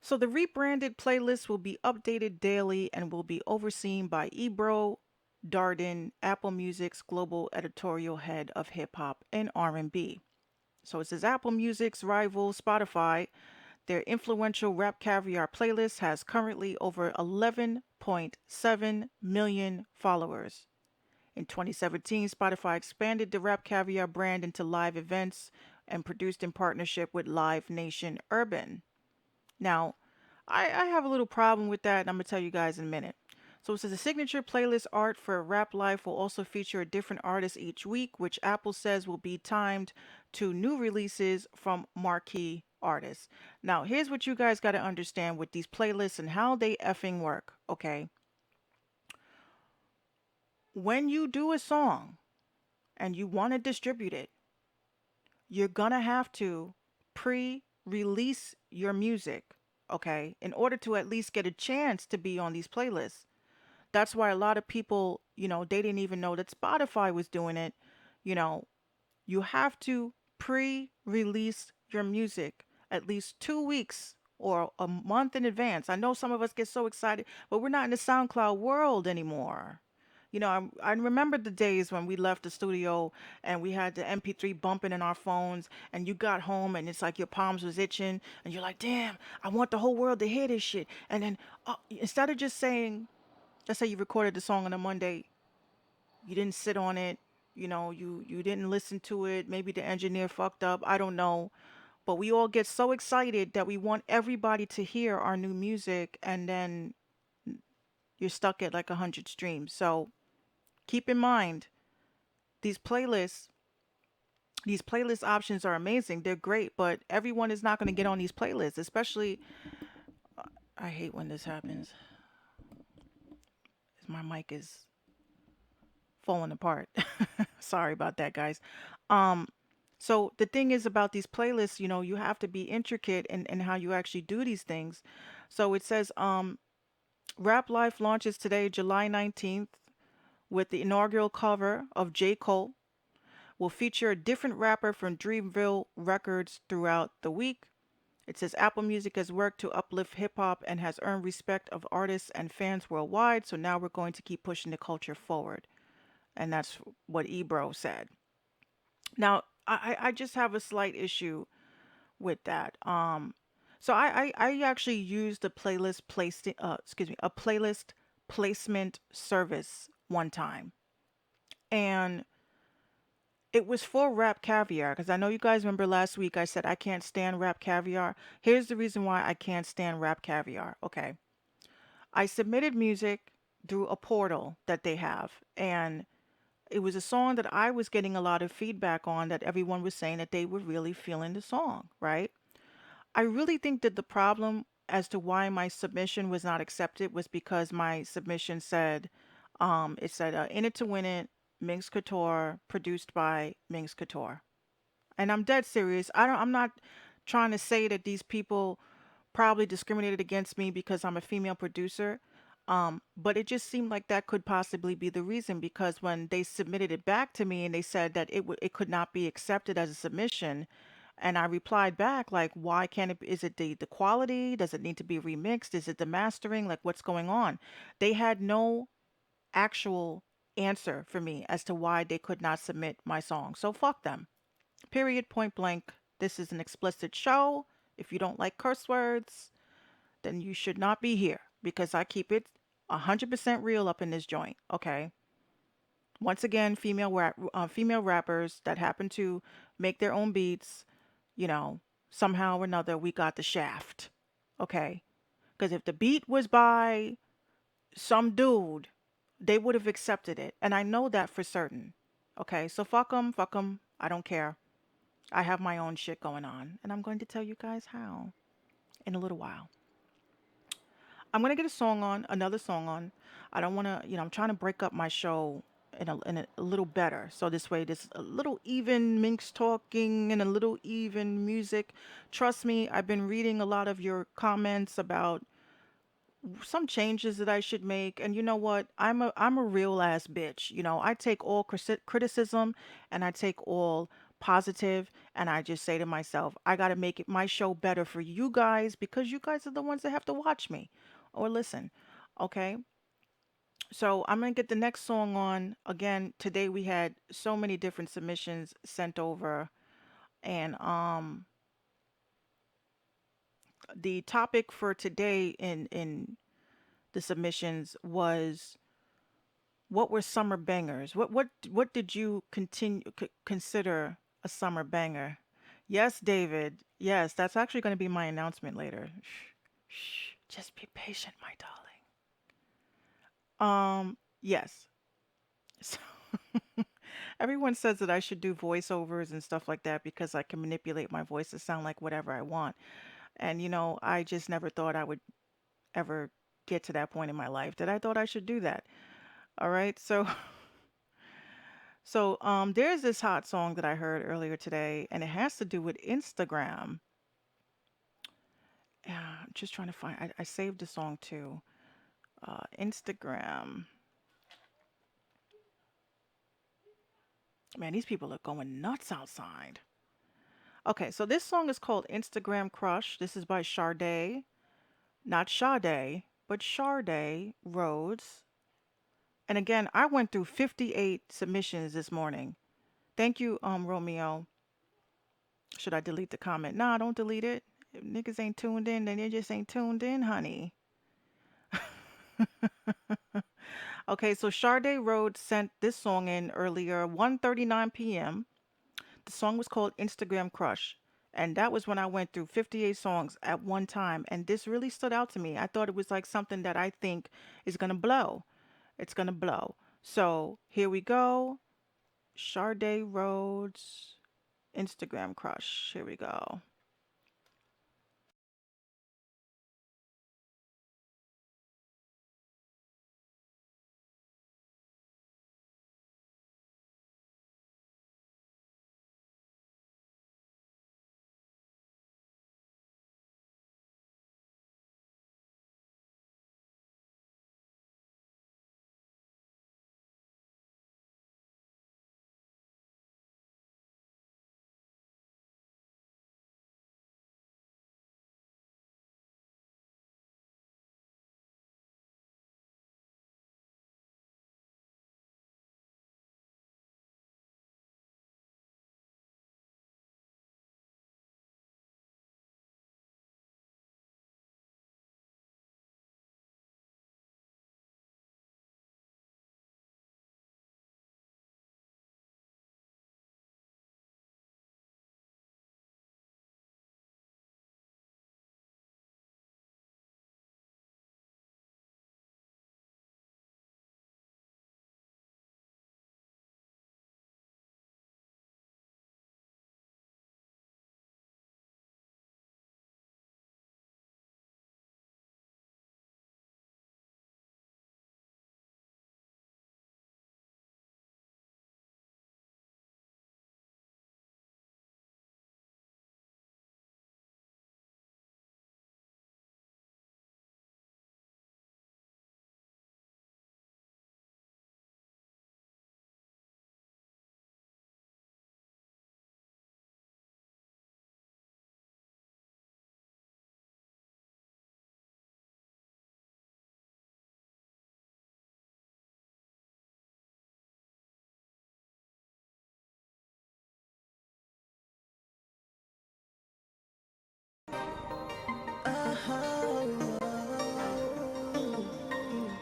So the rebranded playlist will be updated daily and will be overseen by Ebro Darden, Apple Music's global editorial head of hip hop and R&B. So it says Apple Music's rival Spotify, their influential Rap Caviar playlist has currently over 11.7 million followers. In 2017, Spotify expanded the Rap Caviar brand into live events and produced in partnership with Live Nation Urban. Now, I have a little problem with that, and I'm going to tell you guys in a minute. So it says the signature playlist art for Rap Life will also feature a different artist each week, which Apple says will be timed to new releases from marquee artists. Now, here's what you guys got to understand with these playlists and how they effing work, okay? When you do a song and you want to distribute it, you're gonna have to pre-release your music, okay, in order to at least get a chance to be on these playlists. That's why a lot of people, they didn't even know that Spotify was doing it. You know, you have to pre-release your music at least 2 weeks or a month in advance. I know some of us get so excited, but we're not in the SoundCloud world anymore. I remember the days when we left the studio and we had the MP3 bumping in our phones, and you got home and it's like your palms was itching, and you're like, damn, I want the whole world to hear this shit. And then instead of just saying, let's say you recorded the song on a Monday, you didn't sit on it, you didn't listen to it, maybe the engineer fucked up, I don't know. But we all get so excited that we want everybody to hear our new music, and then you're stuck at like 100 streams. So keep in mind, these playlists, these playlist options are amazing. They're great, but everyone is not going to get on these playlists, especially. I hate when this happens. My mic is falling apart. Sorry about that, guys. Um, so the thing is about these playlists, you have to be intricate in how you actually do these things. So it says, Rap Life launches today, July 19th, with the inaugural cover of J. Cole. Will feature a different rapper from Dreamville Records throughout the week. It says Apple Music has worked to uplift hip hop and has earned respect of artists and fans worldwide. So now we're going to keep pushing the culture forward. And that's what Ebro said. Now, I just have a slight issue with that. So I actually used a a playlist placement service one time, and it was for Rap Caviar, because I know you guys remember last week I said I can't stand Rap Caviar. Here's the reason why I can't stand Rap Caviar. Okay, I submitted music through a portal that they have, and it was a song that I was getting a lot of feedback on, that everyone was saying that they were really feeling the song, right? I really think that the problem as to why my submission was not accepted was because my submission said, it said, In It to Win It, Minx Couture, produced by Minx Couture. And I'm dead serious. I'm not trying to say that these people probably discriminated against me because I'm a female producer. But it just seemed like that could possibly be the reason, because when they submitted it back to me and they said that it could not be accepted as a submission, and I replied back like, why can't it? Is it the quality? Does it need to be remixed? Is it the mastering? Like, what's going on? They had no actual answer for me as to why they could not submit my song. So fuck them. Period. Point blank. This is an explicit show. If you don't like curse words, then you should not be here, because I keep it 100% real up in this joint. Okay. Once again, female rappers that happen to make their own beats, you know, somehow or another, we got the shaft. Okay. Because if the beat was by some dude, they would have accepted it. And I know that for certain. Okay. So fuck them. Fuck them. I don't care. I have my own shit going on. And I'm going to tell you guys how in a little while. I'm gonna get a song on, another song on. I don't want to, I'm trying to break up my show in a little better. So this way, there's a little even minx talking and a little even music. Trust me, I've been reading a lot of your comments about some changes that I should make. And you know what? I'm a real ass bitch. I take all criticism, and I take all positive, and I just say to myself, I got to make it my show better for you guys, because you guys are the ones that have to watch me or listen. Okay? So I'm going to get the next song on. Again, today we had so many different submissions sent over, and the topic for today in the submissions was, what were summer bangers? What did you consider a summer banger? Yes, David. Yes, that's actually going to be my announcement later. Shh, shh. Just be patient, my darling. Yes. So everyone says that I should do voiceovers and stuff like that because I can manipulate my voice to sound like whatever I want. And I just never thought I would ever get to that point in my life that I thought I should do that. All right. So there's this hot song that I heard earlier today, and it has to do with Instagram. I'm just trying to find. I saved the song too. Instagram. Man, these people are going nuts outside. Okay, so this song is called Instagram Crush. This is by Sade, not Sade, but Sade Rhodes. And again, I went through 58 submissions this morning. Thank you, Romeo. Should I delete the comment? Nah, don't delete it. If niggas ain't tuned in, then they just ain't tuned in, honey. Okay, so Sade Rhodes sent this song in earlier, 1:39 p.m. The song was called Instagram Crush. And that was when I went through 58 songs at one time. And this really stood out to me. I thought it was like something that I think is going to blow. It's going to blow. So here we go. Sade Rhodes, Instagram Crush. Here we go.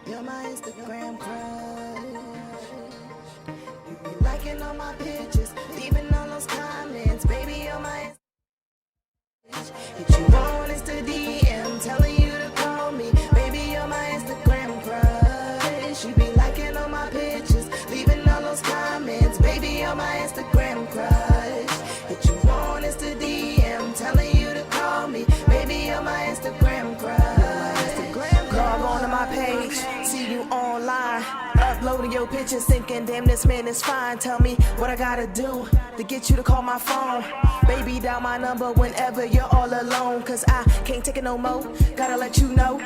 You're my Instagram crush. You be liking all my pictures, leaving all those comments. Baby, you're my Hit you on Insta DM, telling you to call me. Baby, you're my Instagram crush. You be liking all my pictures, leaving all those comments. Baby, you're my Instagram crush. Hit you on Insta DM, telling you to call me. Baby, you're my Instagram crush. Log on to my page, see you online. Uploading your pictures, thinking, damn, this man is fine. Tell me what I gotta do to get you to call my phone. Baby, dial my number whenever you're all alone. Cause I can't take it no more. Gotta let you know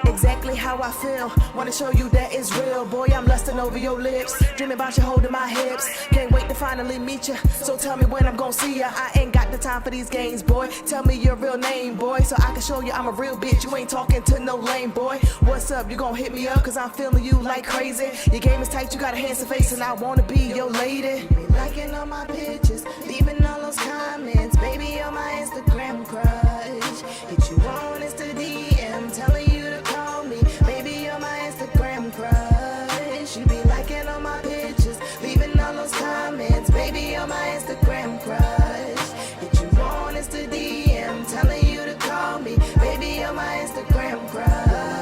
exactly how I feel. Wanna show you that it's real. Boy, I'm lusting over your lips, dreaming about you holding my hips. Can't wait to finally meet you. So tell me when I'm gonna see ya. I ain't got the time for these games, boy. Tell me your real name, boy, so I can show you I'm a real bitch. You ain't talking to no lame boy. What's up? You gon' hit me up? Cause I'm feeling you like crazy. Your game is tight, you got a handsome face, and I wanna be your lady. Be liking all my pictures, leaving all those comments. Baby, you're my Instagram crush. Hit you on Insta DM, telling you to call me. Baby, you're my Instagram crush. You be liking all my pictures, leaving all those comments. Baby, you're my Instagram crush. Hit you on Insta DM, telling you to call me. Baby, you're my Instagram crush.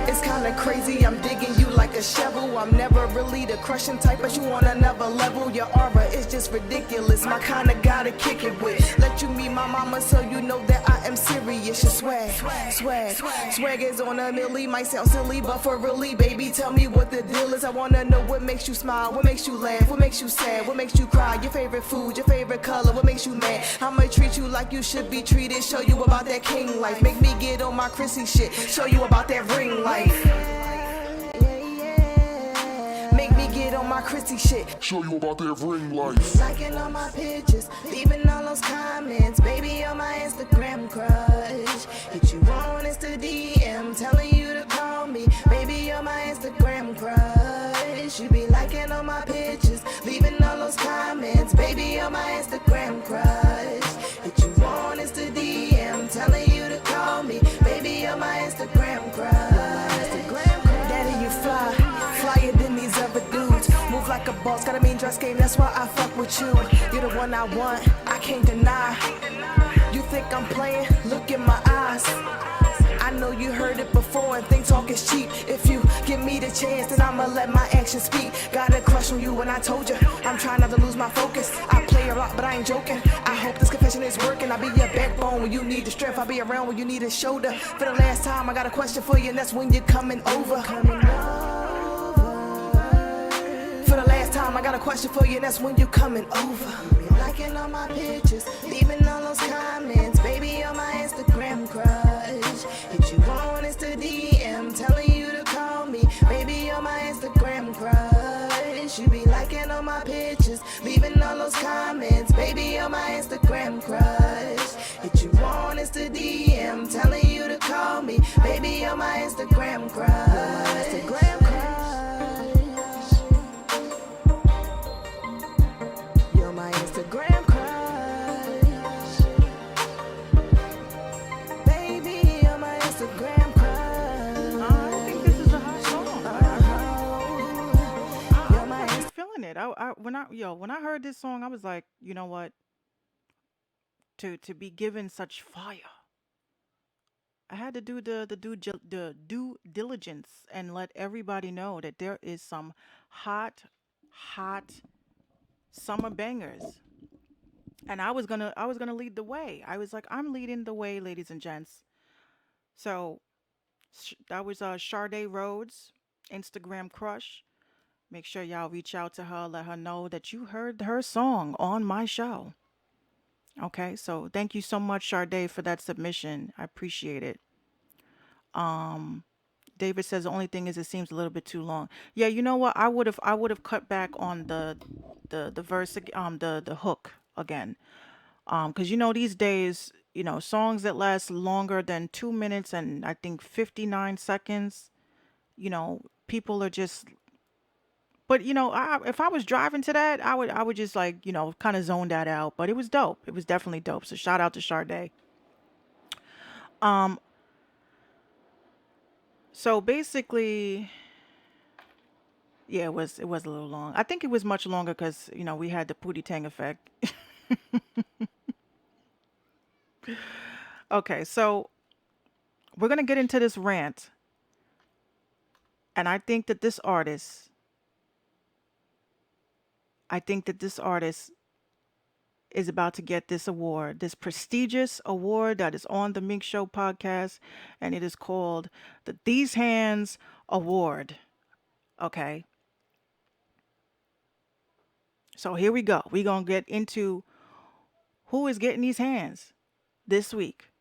It's kinda crazy, I'm digging you like a shovel. I'm never really the crushing type, but you on another level. Your aura is just ridiculous, my kinda gotta kick it with. Let you meet my mama so you know that I am serious. Your swag is on a milli. Might sound silly, but for really, baby, tell me what the deal is. I wanna know what makes you smile, what makes you laugh, what makes you sad, what makes you cry. Your favorite food, your favorite color, what makes you mad. I'ma treat you like you should be treated. Show you about that king life. Make me get on my Chrissy shit. Show you about that ring life. Make me get on my Chrissy shit. Show you about that ring life. Liking all my pictures, leaving all those comments. Baby on my Instagram crush. Hit you on Insta DM, telling you to call me. Baby on my Instagram crush. You be liking all my pictures, leaving all those comments. Baby on my Instagram crush. Hit you on Insta DM, telling you to call me. Baby on my Instagram crush. Daddy, you fly, flyer than these other dudes. Move like a boss, got a mean dress game, that's why I fuck with you. You're the one I want, I can't deny. You think I'm playing? Look in my eyes. I know you heard it before and think talk is cheap. If you give me the chance, then I'ma let my actions speak. Got a crush on you when I told you I'm trying not to lose my focus. I play a lot, but I ain't joking. I hope this confession is working. I'll be your backbone when you need the strength. I'll be around when you need a shoulder. For the last time, I got a question for you, and that's when you're coming over. For the last time, I got a question for you, and that's when you're coming over. Liking all my pictures, leaving all those comments. Baby on my Instagram crush. Hit you on Insta DM, telling you to call me. Baby on my Instagram crush. You be liking all my pictures, leaving all those comments. Baby on my Instagram crush. Hit you on Insta DM, telling you to call me. Baby on my Instagram crush. Instagram crush. You're my Instagram crush. Baby, you're my Instagram crush. I think this is a hot song. You're my I'm feeling it. When I heard this song, I was like, you know what? To be given such fire, I had to do the due diligence and let everybody know that there is some hot summer bangers. And I was gonna lead the way. I was like, I'm leading the way, ladies and gents. So that was Sade Rhodes, Instagram crush. Make sure y'all reach out to her, let her know that you heard her song on my show. Okay, so thank you so much, Sade, for that submission. I appreciate it. Um, David says the only thing is it seems a little bit too long. Yeah, you know what? I would have cut back on the verse, the hook again. Because these days, songs that last longer than 2 minutes and I think 59 seconds, people are just. But if I was driving to that, I would just like kind of zone that out. But it was dope. It was definitely dope. So shout out to Sade. Um, so basically, yeah, it was a little long. I think it was much longer because we had the Pootie Tang effect. Okay, so we're gonna get into this rant, and I think that this artist is about to get this award, this prestigious award that is on the Mink Show podcast, and it is called the These Hands Award. Okay, so here we go. We're gonna get into who is getting these hands this week.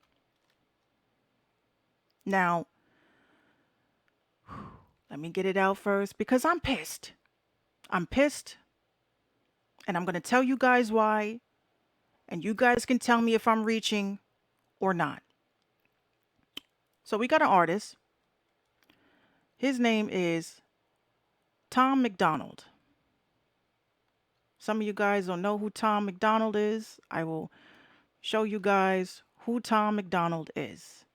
Now, let me get it out first because I'm pissed. I'm pissed, and I'm gonna tell you guys why, and you guys can tell me if I'm reaching or not. So we got an artist. His name is Tom McDonald. Some of you guys don't know who Tom McDonald is. I will show you guys who Tom McDonald is.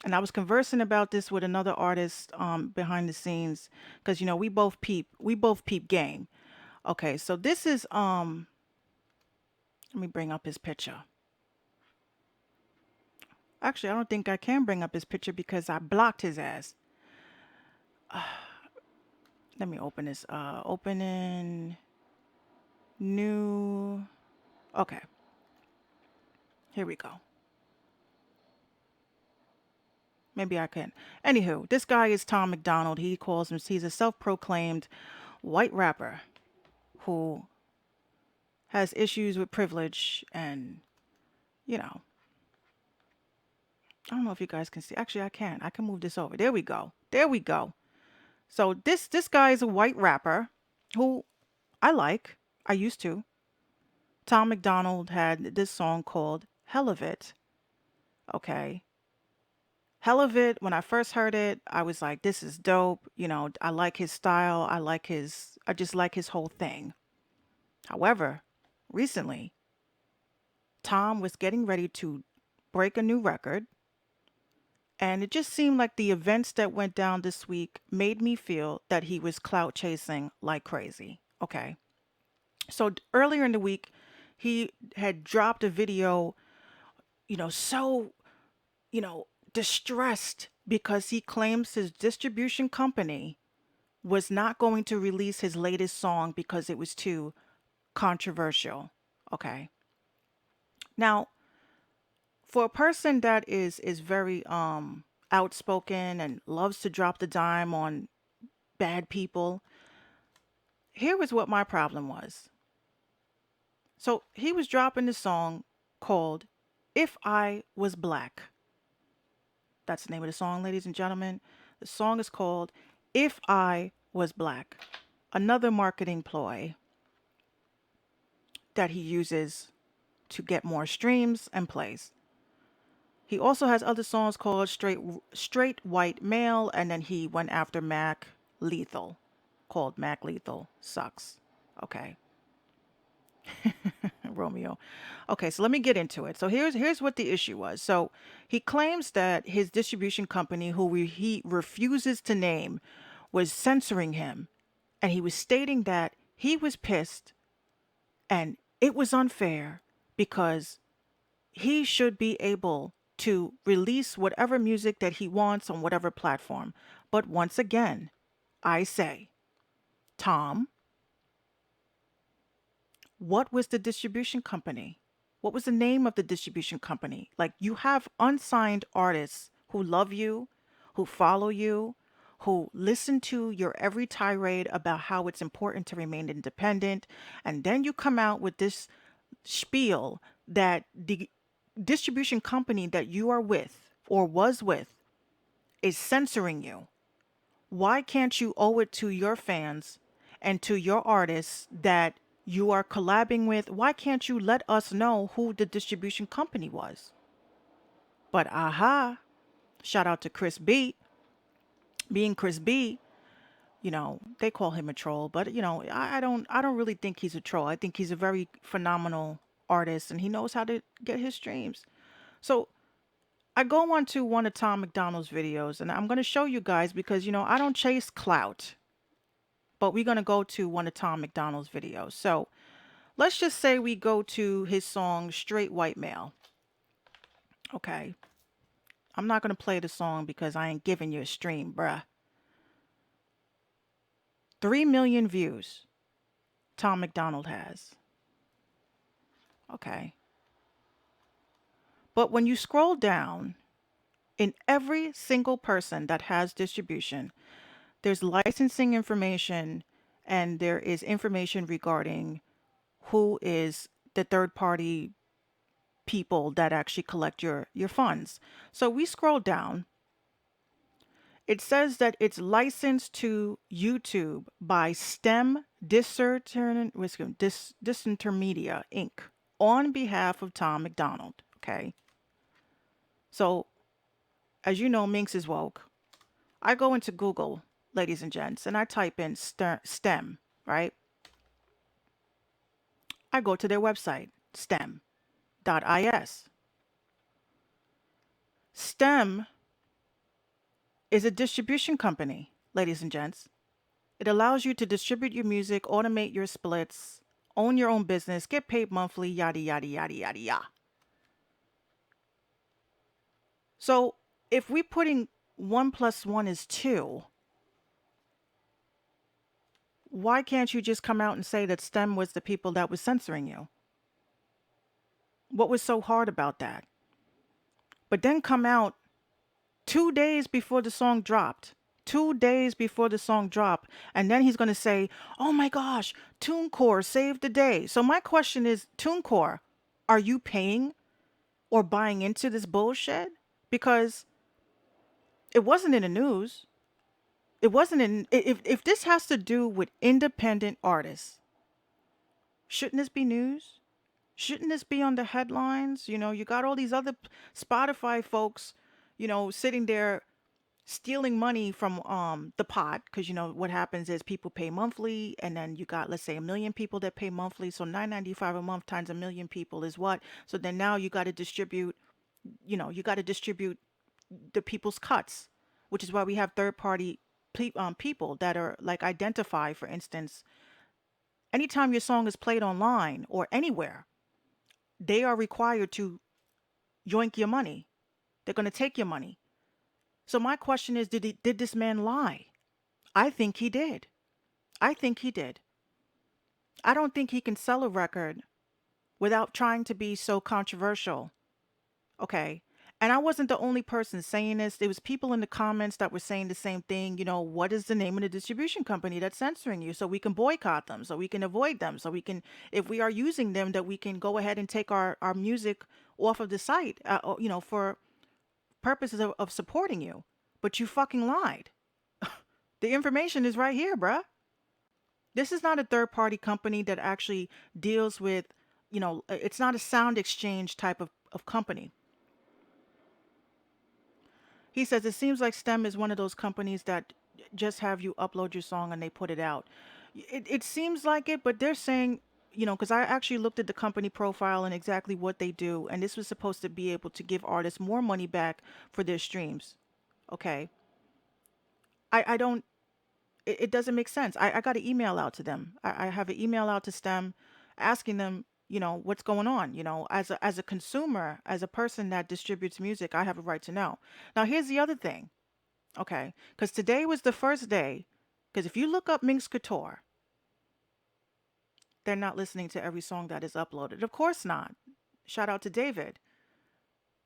And I was conversing about this with another artist behind the scenes because we both peep game. Okay, so this is let me bring up his picture. Actually, I don't think I can bring up his picture because I blocked his ass. Let me open this. Opening new. Okay, here we go. Maybe I can. Anywho, this guy is Tom McDonald. He's a self-proclaimed white rapper who has issues with privilege and, you know, I don't know if you guys can see. Actually, I can. I can move this over. There we go. There we go. So this guy is a white rapper. who I like. I used to. Tom McDonald had this song called Hell of It. Okay. Hell of It, when I first heard it, I was like, this is dope. I like his style. I just like his whole thing. However, recently, Tom was getting ready to break a new record. And it just seemed like the events that went down this week made me feel that he was clout chasing like crazy. Okay. So earlier in the week, he had dropped a video, so, distressed because he claims his distribution company was not going to release his latest song because it was too controversial. Okay. Now, for a person that is very outspoken and loves to drop the dime on bad people, here was what my problem was. So he was dropping this song called If I Was Black. That's the name of the song, ladies and gentlemen. The song is called If I Was Black. Another marketing ploy that he uses to get more streams and plays. He also has other songs called Straight White Male, and then he went after Mac Lethal, called Mac Lethal Sucks. Okay. Romeo. Okay, so let me get into it. So here's what the issue was. So he claims that his distribution company, who he refuses to name, was censoring him, and he was stating that he was pissed and it was unfair because he should be able to release whatever music that he wants on whatever platform. But once again, I say, Tom, what was the distribution company? What was the name of the distribution company? Like, you have unsigned artists who love you, who follow you, who listen to your every tirade about how it's important to remain independent. And then you come out with this spiel that the distribution company that you are with or was with is censoring you. Why can't you owe it to your fans and to your artists that you are collabing with? Why can't you let us know who the distribution company was? But aha, shout out to Chris B. Being Chris B, they call him a troll, but I don't really think he's a troll. I think he's a very phenomenal artist and he knows how to get his streams. So I go on to one of Tom McDonald's videos and I'm going to show you guys because, I don't chase clout, but we're going to go to one of Tom McDonald's videos. So let's just say we go to his song Straight White Male. Okay. I'm not going to play the song because I ain't giving you a stream, bruh. 3 million views Tom McDonald has. Okay. But when you scroll down, in every single person that has distribution, there's licensing information and there is information regarding who is the third party people that actually collect your funds. So we scroll down. It says that it's licensed to YouTube by STEM Disintermedia Inc. on behalf of Tom McDonald. Okay. So as you know, Minx is woke. I go into Google, ladies and gents, and I type in STEM, right? I go to their website, stem.is. STEM is a distribution company, ladies and gents. It allows you to distribute your music, automate your splits, own your own business, get paid monthly, yada, yada, yada, yada, yada. So if we're putting 1 plus 1 is 2, why can't you just come out and say that STEM was the people that was censoring you? What was so hard about that? But then come out 2 days before the song dropped. 2 days before the song dropped. And then he's going to say, oh my gosh, TuneCore saved the day. So my question is, TuneCore, are you paying or buying into this bullshit? Because it wasn't in the news. It wasn't if this has to do with independent artists, shouldn't this be news? Shouldn't this be on the headlines? You know, you got all these other Spotify folks, sitting there stealing money from the pot, because what happens is people pay monthly, and then you got, let's say, 1 million people that pay monthly, so 9.95 a month times 1 million people is what? So then now you got to distribute the people's cuts, which is why we have third party people that are like identify, for instance, anytime your song is played online or anywhere, they are required to yoink your money. They're going to take your money. So my question is, did this man lie? I think he did. I think he did. I don't think he can sell a record without trying to be so controversial. Okay. And I wasn't the only person saying this. There was people in the comments that were saying the same thing. What is the name of the distribution company that's censoring you, so we can boycott them, so we can avoid them, so we can, if we are using them, that we can go ahead and take our music off of the site, for purposes of supporting you. But you fucking lied. The information is right here, bruh. This is not a third party company that actually deals with, it's not a sound exchange type of company. He says it seems like STEM is one of those companies that just have you upload your song and they put it out. It seems like it, but they're saying, because I actually looked at the company profile and exactly what they do, and this was supposed to be able to give artists more money back for their streams. Okay. I don't, it doesn't make sense. I got an email out to them. I have an email out to STEM asking them, what's going on. As a consumer, as a person that distributes music, I have a right to know. Now, here's the other thing. Okay, because today was the first day. Because if you look up Minx Couture, they're not listening to every song that is uploaded. Of course not. Shout out to David.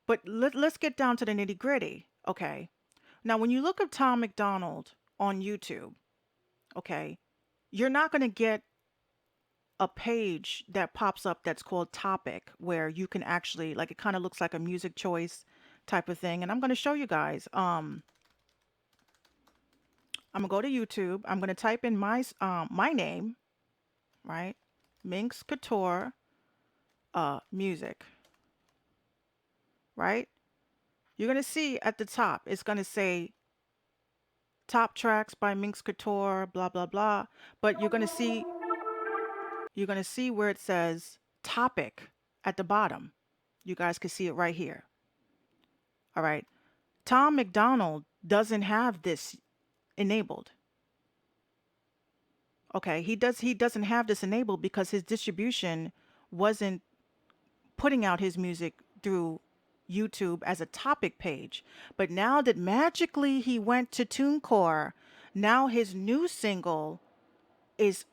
But let's get down to the nitty gritty. Okay. Now, when you look up Tom McDonald on YouTube, okay, you're not going to get a page that pops up that's called Topic, where you can actually, like, it kind of looks like a music choice type of thing. And I'm going to show you guys. I'm gonna go to YouTube. I'm gonna type in my name, right? Minx Couture, music, right? You're gonna see at the top, it's gonna say top tracks by Minx Couture, blah blah blah. But you're gonna see where it says topic at the bottom. You guys can see it right here. All right. Tom McDonald doesn't have this enabled. Okay, he doesn't have this enabled because his distribution wasn't putting out his music through YouTube as a topic page. But now that magically he went to TuneCore, now his new single is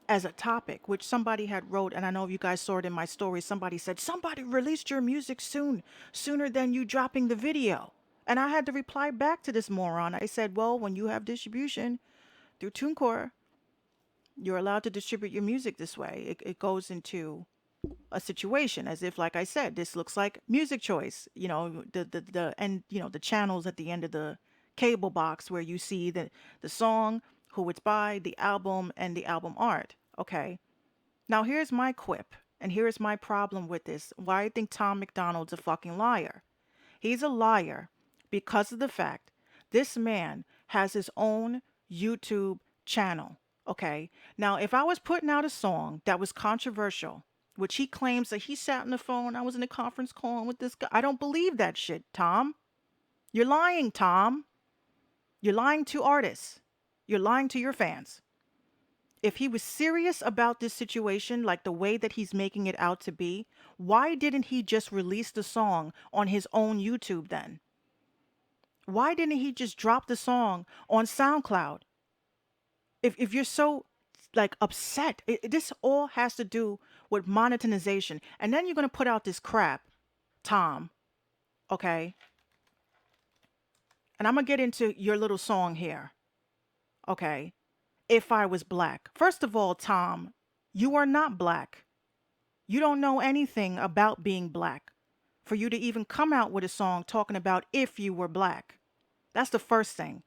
as a topic, which somebody had wrote, and I know you guys saw it in my story. Somebody said, somebody released your music sooner than you dropping the video. And I had to reply back to this moron. I said, well, when you have distribution through TuneCore, you're allowed to distribute your music this way. It goes into a situation as if, like I said, this looks like music choice, the channels at the end of the cable box where you see the song, who it's by, the album, and the album art. Okay. Now here's my quip, and here's my problem with this. Why I think Tom McDonald's a fucking liar. He's a liar because of the fact this man has his own YouTube channel. Okay. Now, if I was putting out a song that was controversial, which he claims that he sat on the phone, I was in a conference call with this guy. I don't believe that shit, Tom. You're lying, Tom. You're lying to artists. You're lying to your fans. If he was serious about this situation, like the way that he's making it out to be, why didn't he just release the song on his own YouTube then? Why didn't he just drop the song on SoundCloud? If you're so like upset, this all has to do with monetization. And then you're going to put out this crap, Tom. Okay? And I'm going to get into your little song here. Okay? If I was black. First of all, Tom, you are not black. You don't know anything about being black for you to even come out with a song talking about if you were black. That's the first thing.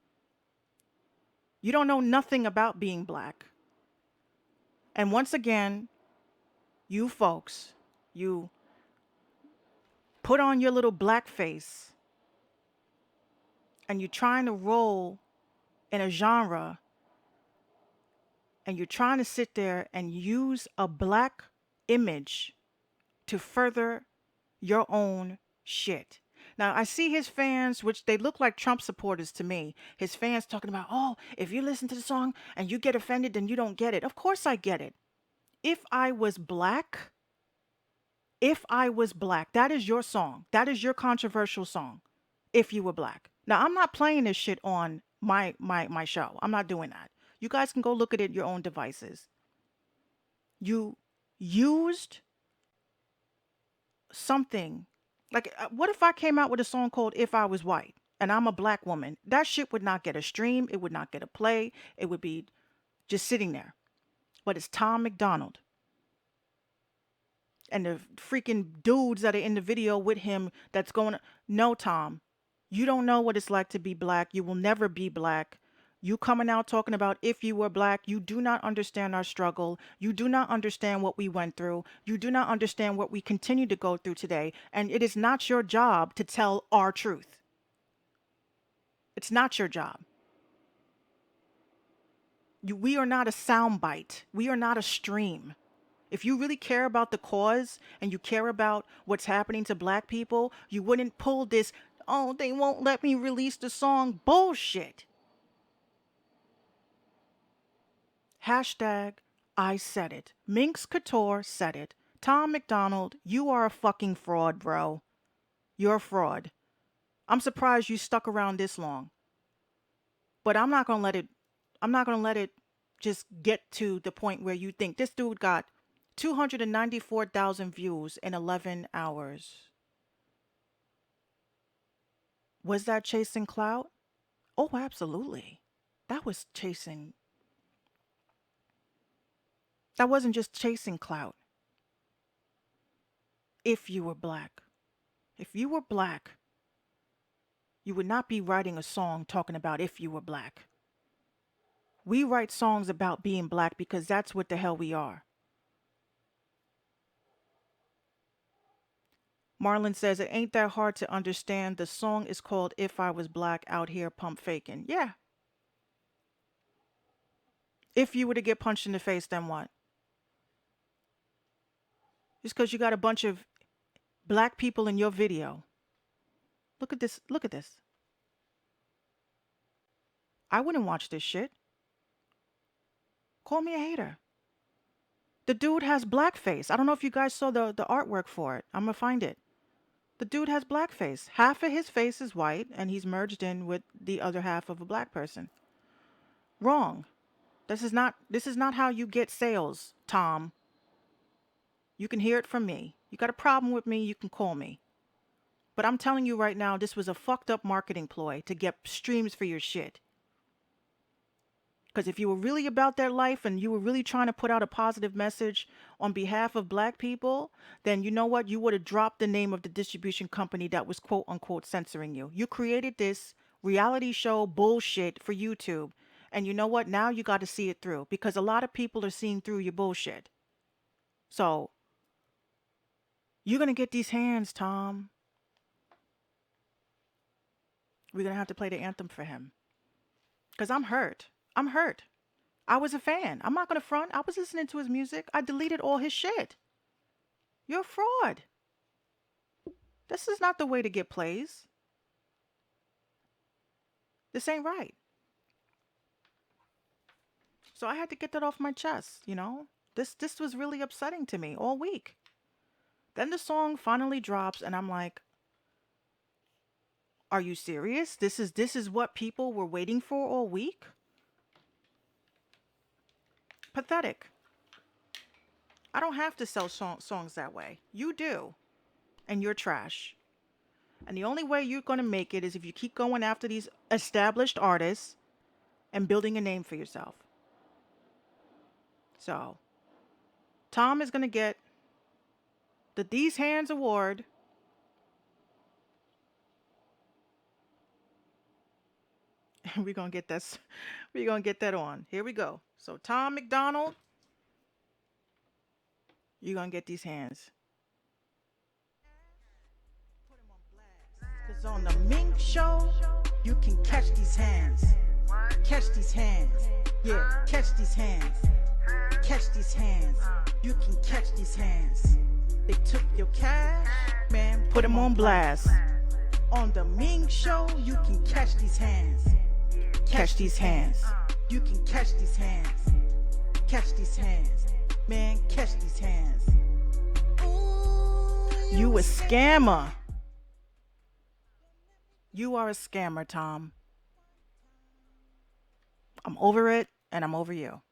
You don't know nothing about being black. And once again, you folks, you put on your little black face and you're trying to roll in a genre and you're trying to sit there and use a black image to further your own shit. Now, I see his fans, which they look like Trump supporters to me. His fans talking about, oh, if you listen to the song and you get offended, then you don't get it. Of course I get it. If I was black, if I was black, that is your song. That is your controversial song. If you were black. Now, I'm not playing this shit on my show. I'm not doing that. You guys can go look at it your own devices. You used something like what if I came out with a song called If I Was White and I'm a black woman? That shit would not get a stream, it would not get a play, it would be just sitting there. But it's Tom McDonald and the freaking dudes that are in the video with him that's going, no, Tom, you don't know what it's like to be black. You will never be black. You coming out talking about if you were black, you do not understand our struggle. You do not understand what we went through. You do not understand what we continue to go through today. And it is not your job to tell our truth. It's not your job. We are not a soundbite. We are not a stream. If you really care about the cause and you care about what's happening to black people, you wouldn't pull this, oh, they won't let me release the song bullshit. Hashtag I said it. Minx Couture said it. Tom McDonald, you are a fucking fraud, bro. You're a fraud. I'm surprised you stuck around this long. But I'm not going to let it just get to the point where you think this dude got 294,000 views in 11 hours. Was that chasing clout? Oh, absolutely. That was chasing. That wasn't just chasing clout. If you were black. If you were black, you would not be writing a song talking about if you were black. We write songs about being black because that's what the hell we are. Marlon says it ain't that hard to understand. The song is called If I Was Black Out Here Pump Faking. Yeah. If you were to get punched in the face, then what? Just because you got a bunch of black people in your video. Look at this. Look at this. I wouldn't watch this shit. Call me a hater. The dude has blackface. I don't know if you guys saw the artwork for it. I'm going to find it. The dude has blackface. Half of his face is white, and he's merged in with the other half of a black person. Wrong. This is not how you get sales, Tom. You can hear it from me. You got a problem with me, you can call me. But I'm telling you right now, this was a fucked up marketing ploy to get streams for your shit. Because if you were really about that life and you were really trying to put out a positive message on behalf of black people, then you know what? You would have dropped the name of the distribution company that was quote unquote censoring you. You created this reality show bullshit for YouTube. And you know what? Now you got to see it through because a lot of people are seeing through your bullshit. So you're going to get these hands, Tom. We're going to have to play the anthem for him. Because I'm hurt. I'm hurt. I was a fan. I'm not going to front. I was listening to his music. I deleted all his shit. You're a fraud. This is not the way to get plays. This ain't right. So I had to get that off my chest, you know? This was really upsetting to me all week. Then the song finally drops and I'm like, are you serious? This is what people were waiting for all week? Pathetic. I don't have to sell songs that way. You do. And you're trash. And the only way you're going to make it is if you keep going after these established artists and building a name for yourself. So, Tom is going to get the These Hands Award. We're going to get this. We're going to get that on. Here we go. So, Tom McDonald, you're going to get these hands. Because on the Mink Show, you can catch these hands. Catch these hands. Yeah, catch these hands. Catch these hands. You can catch these hands. They took your cash, man, put them on blast. On the Mink Show, you can catch these hands. Catch these hands. You can catch these hands. Catch these hands. Man, catch these hands. You a scammer. You are a scammer, Tom. I'm over it, and I'm over you.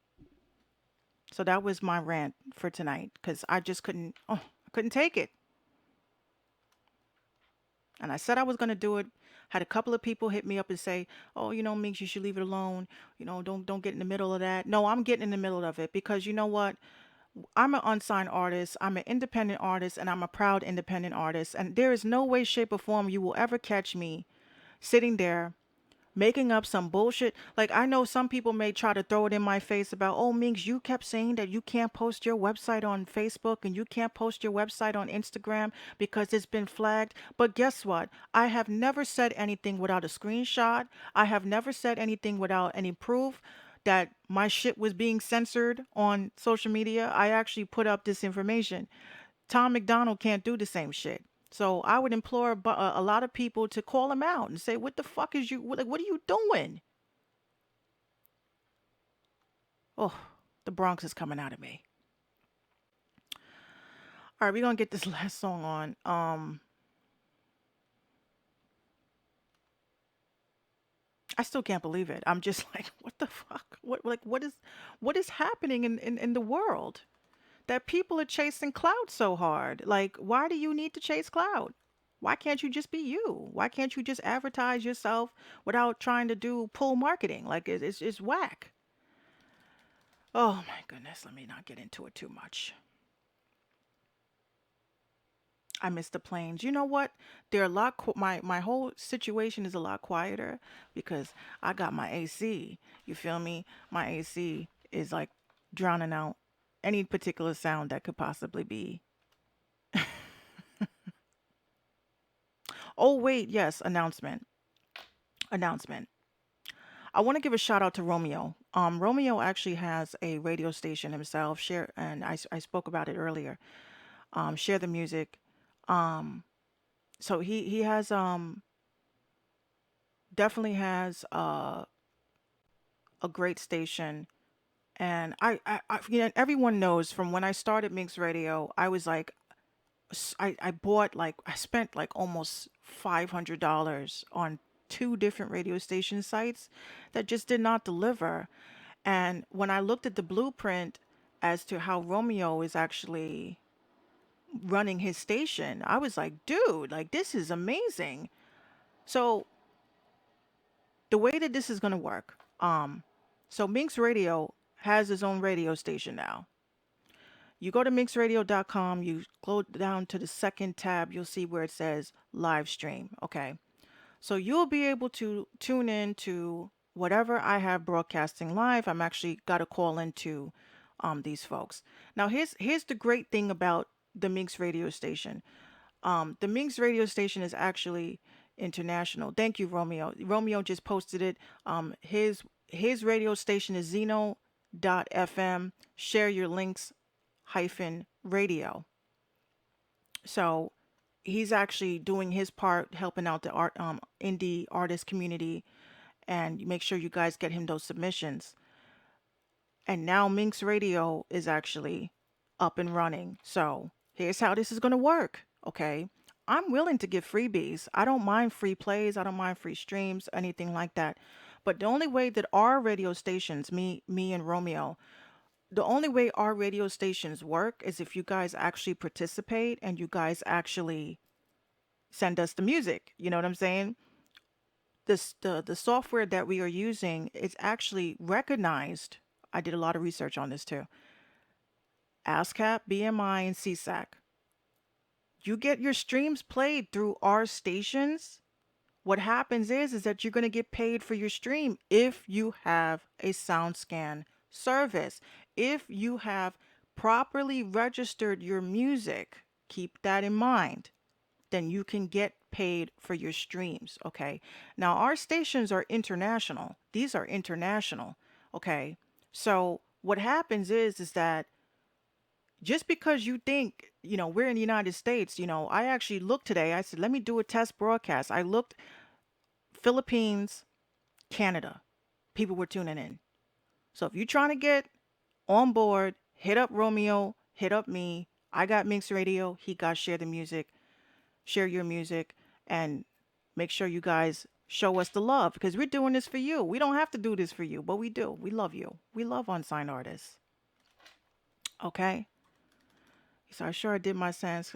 So that was my rant for tonight, because I just I couldn't take it. And I said I was going to do it. Had a couple of people hit me up and say, "Oh, Minx, you should leave it alone. Don't get in the middle of that." No, I'm getting in the middle of it because you know what? I'm an unsigned artist. I'm an independent artist, and I'm a proud independent artist. And there is no way, shape, or form you will ever catch me sitting there making up some bullshit. Like, I know some people may try to throw it in my face about, oh, Minx, you kept saying that you can't post your website on Facebook and you can't post your website on Instagram because it's been flagged. But guess what? I have never said anything without a screenshot. I have never said anything without any proof that my shit was being censored on social media. I actually put up this information. Tom McDonald can't do the same shit. So I would implore a lot of people to call him out and say, "What the fuck is you? What are you doing?" Oh, the Bronx is coming out of me. All right, we're gonna get this last song on. I still can't believe it. I'm just like, what the fuck? What is happening in the world? That people are chasing clout so hard. Like, why do you need to chase clout? Why can't you just be you? Why can't you just advertise yourself without trying to do pull marketing? Like, it's whack. Oh my goodness, let me not get into it too much. I miss the planes. You know what? They're a lot. My whole situation is a lot quieter because I got my AC. You feel me? My AC is like drowning out any particular sound that could possibly be. Oh wait, yes, announcement. I want to give a shout out to Romeo. Romeo actually has a radio station himself. Share, and I spoke about it earlier. Share the music. Um, so he has definitely has a great station. And everyone knows from when I started Minx Radio, I was like, I bought like I spent like almost $500 on two different radio station sites that just did not deliver. And when I looked at the blueprint as to how Romeo is actually running his station, I was like, dude, like this is amazing. So the way that this is gonna work, so Minx Radio has its own radio station now. You go to mixradio.com, you go down to the second tab, you'll see where it says live stream. Okay. So you'll be able to tune in to whatever I have broadcasting live. I'm actually got to call into these folks. Now here's the great thing about the Minx radio station. The Minx radio station is actually international. Thank you, Romeo. Romeo just posted it. His radio station is Zeno.fm. Share your links hyphen radio. So he's actually doing his part, helping out the indie artist community, and make sure you guys get him those submissions. And now Minx Radio is actually up and running. So here's how this is going to work. Okay. I'm willing to give freebies. I don't mind free plays. I don't mind free streams, anything like that. But the only way that our radio stations, me and Romeo, the only way our radio stations work is if you guys actually participate and you guys actually send us the music. You know what I'm saying? The software that we are using is actually recognized. I did a lot of research on this too. ASCAP, BMI, and CSAC. You get your streams played through our stations what happens is that you're going to get paid for your stream if you have a SoundScan service. If you have properly registered your music, keep that in mind, then you can get paid for your streams, okay? Now, our stations are international. These are international, okay? So, what happens is that just because you think, we're in the United States, I actually looked today. I said, let me do a test broadcast. I looked Philippines, Canada. People were tuning in. So if you're trying to get on board, hit up Romeo, hit up me. I got Minx Radio. He got Share the Music. Share your music and make sure you guys show us the love because we're doing this for you. We don't have to do this for you, but we do. We love you. We love unsigned artists. Okay? So I sure did my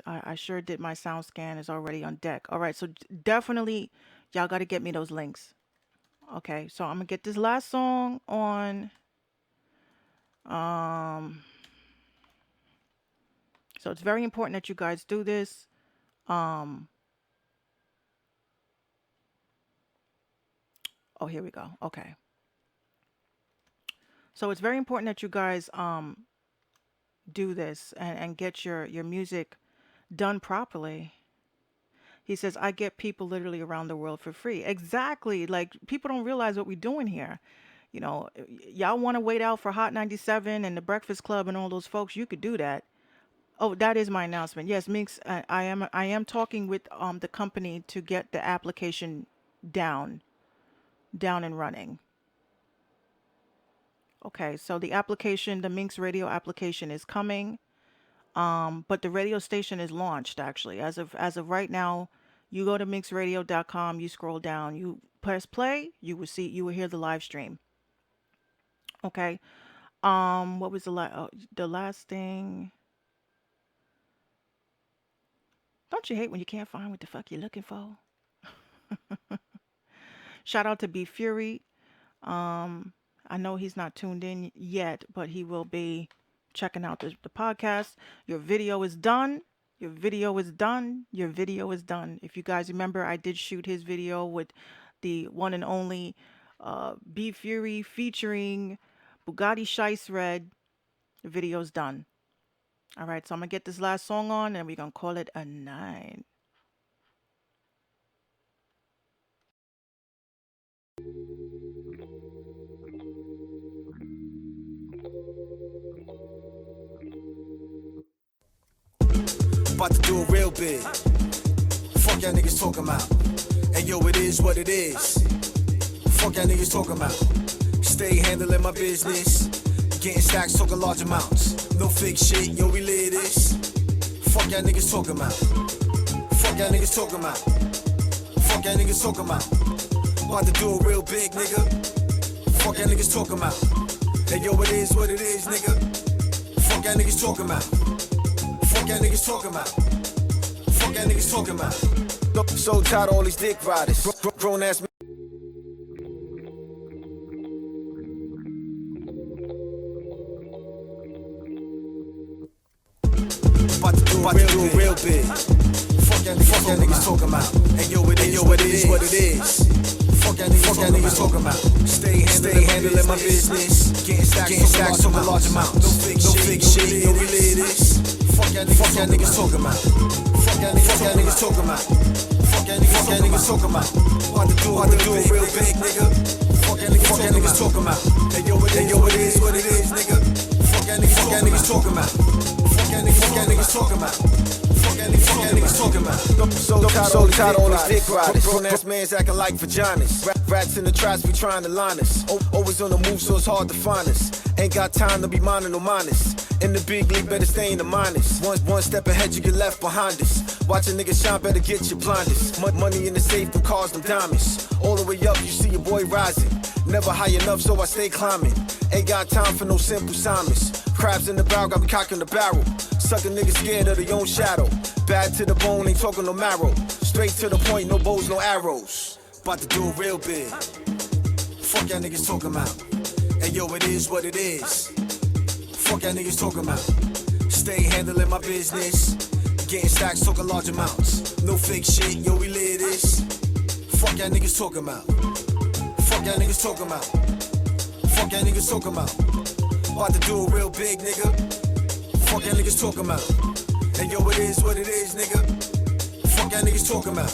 I sure did my sound scan is already on deck. All right, so definitely y'all got to get me those links. Okay, so I'm gonna get this last song on. So it's very important that you guys do this. Oh, here we go. Okay. So it's very important that you guys do this and get your music done properly. He says, I get people literally around the world for free. Exactly. Like, people don't realize what we're doing here. Y'all want to wait out for Hot 97 and the Breakfast Club and all those folks. You could do that. Oh, that is my announcement. Yes, Minx, I am talking with the company to get the application down and running. Okay, so the application, the Minx Radio application is coming. But the radio station is launched actually. As of right now, you go to mixradio.com, you scroll down, you press play, you will hear the live stream. Okay. What was the last thing? Don't you hate when you can't find what the fuck you're looking for? Shout out to B Fury. I know he's not tuned in yet, but he will be checking out the podcast. Your video is done. Your video is done. Your video is done. If you guys remember, I did shoot his video with the one and only B Fury featuring Bugatti Shice Red. The video's done. All right, so I'm going to get this last song on and we're going to call it a night. About to do it real big. Fuck y'all niggas talking about. And yo, it is what it is. Fuck y'all niggas talking about. Stay handling my business. Getting stacks, talking large amounts. No fake shit, yo, we live this. Fuck y'all niggas talking about. Fuck y'all niggas talking about. Fuck y'all niggas talking about. About to do it real big, nigga. Fuck y'all niggas talking about. And yo, it is what it is, nigga. Fuck y'all niggas talking about. Fuck y'all niggas talking about. Fuck y'all niggas talking about. So tired of all these dick riders. Grown ass. About to do it real big. Fuck y'all niggas talking about. And yo, it is what it is. Fuck y'all niggas talking about. Stay handling my business. Getting stacks, talking large amounts. No fake shit, yo, we live this. Fuck y'all niggas talking about. Fuck y'all niggas talking about. Fuck y'all niggas talking about. About to do it real big, nigga. Fuck y'all niggas talking about. Hey yo, it is what it is, nigga. Fuck y'all niggas talking about. Fuck y'all niggas talking about. Fuck y'all niggas talking about. So tired of all these dick riders. Grown ass mans acting like vaginas. Rats in the traps be trying to line us. Always on the move, so it's hard to find us. Ain't got time to be minding no minus. In the big league, better stay in the minus. One step ahead, you get left behind us. Watch a nigga shine, better get your blinders. Money in the safe, them cars, them diamonds. All the way up, you see your boy rising. Never high enough, so I stay climbing. Ain't got time for no simple Simons. Crabs in the barrel, got me cocking the barrel. Sucker niggas scared of their own shadow. Bad to the bone, ain't talking no marrow. Straight to the point, no bows, no arrows. About to do it real big. Fuck y'all niggas talking about. And yo, it is what it is. Fuck y'all niggas talking about. Stay handling my business. Getting stacks, talking large amounts. No fake shit, yo, we live this. Fuck y'all niggas talking about. Fuck y'all niggas talking about. Fuck y'all niggas talking about. About to do it real big, nigga. Fuck y'all niggas talking about. And yo, it is what it is, nigga. Fuck y'all niggas talking about.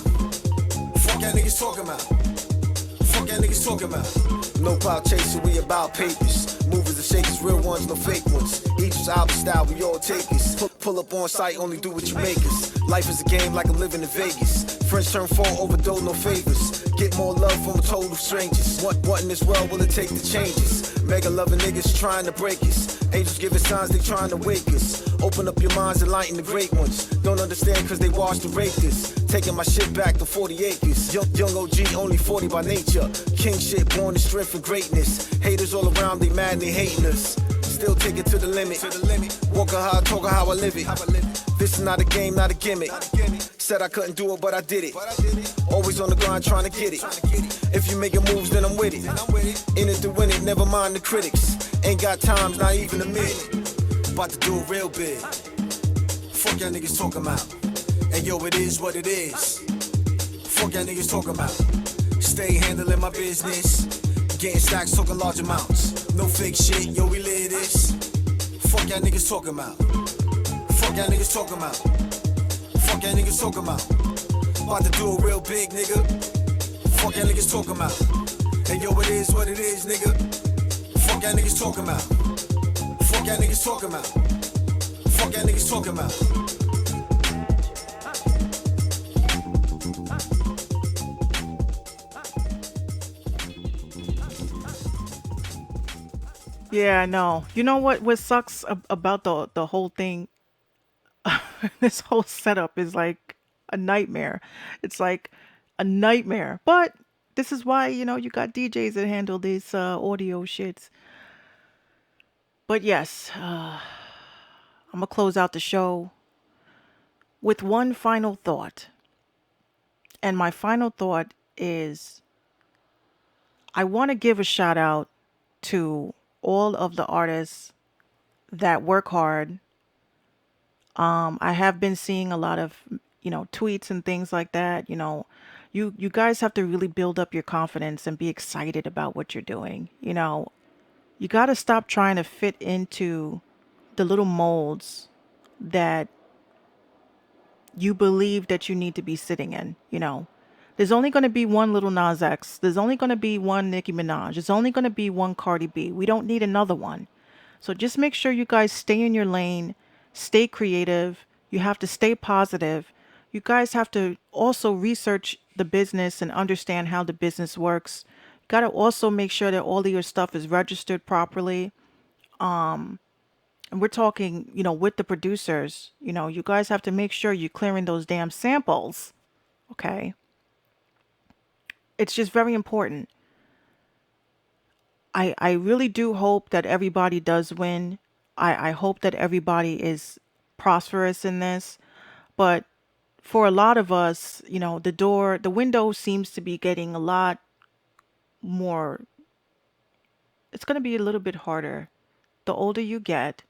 Fuck y'all niggas talking about. Fuck y'all niggas talking about. No clout chasing, we about papers. Movers and shakers, real ones, no fake ones. Each is our style, we all takers. Pull up on site, only do what you make us. Life is a game like I'm living in Vegas. French turn fall, overdose, no favors. Get more love from a total strangers. What in this world will it take to change us? Mega loving niggas trying to break us. Angels giving signs they trying to wake us. Open up your minds and lighten the great ones. Don't understand cause they washed and raped us. Taking my shit back to 40 acres. Young OG, only 40 by nature. King shit, born in strength and greatness. Haters all around, they mad and they hating us. Still take it to the limit. Walking hard, talking how I live it. This is not a game, not a gimmick. Said I couldn't do it, but I did it. Always on the grind trying to get it. If you making moves, then I'm with it. In it to win it, never mind the critics. Ain't got times, not even a minute. About to do it real big. Fuck y'all niggas talking about. And yo, it is what it is. Fuck y'all niggas talking about. Stay handling my business. Getting stacks, talking large amounts. No fake shit, yo, we live this. Fuck y'all niggas talking about. Fuck y'all niggas talking about. Fuck y'all niggas talking about. About to do it real big, nigga. Fuck y'all niggas talking about. And yo, it is what it is, nigga. Fuck y'all niggas talking about. Fuck y'all niggas talking about. Fuck y'all niggas talking about. Yeah, I know. You know what sucks about the whole thing? This whole setup is like a nightmare. It's like a nightmare. But this is why, you got DJs that handle these audio shits. But yes, I'm gonna close out the show with one final thought. And my final thought is I want to give a shout out to all of the artists that work hard. I have been seeing a lot of, tweets and things like that. You guys have to really build up your confidence and be excited about what you're doing. You got to stop trying to fit into the little molds that you believe that you need to be sitting in. There's only going to be one Little Nas X. There's only going to be one Nicki Minaj. There's only going to be one Cardi B. We don't need another one. So just make sure you guys stay in your lane, stay creative. You have to stay positive. You guys have to also research the business and understand how the business works. You got to also make sure that all of your stuff is registered properly. And we're talking, with the producers, you guys have to make sure you're clearing those damn samples. Okay. It's just very important. I really do hope that everybody does win. I hope that everybody is prosperous in this. But for a lot of us, the window seems to be getting a lot more, it's going to be a little bit harder. The older you get,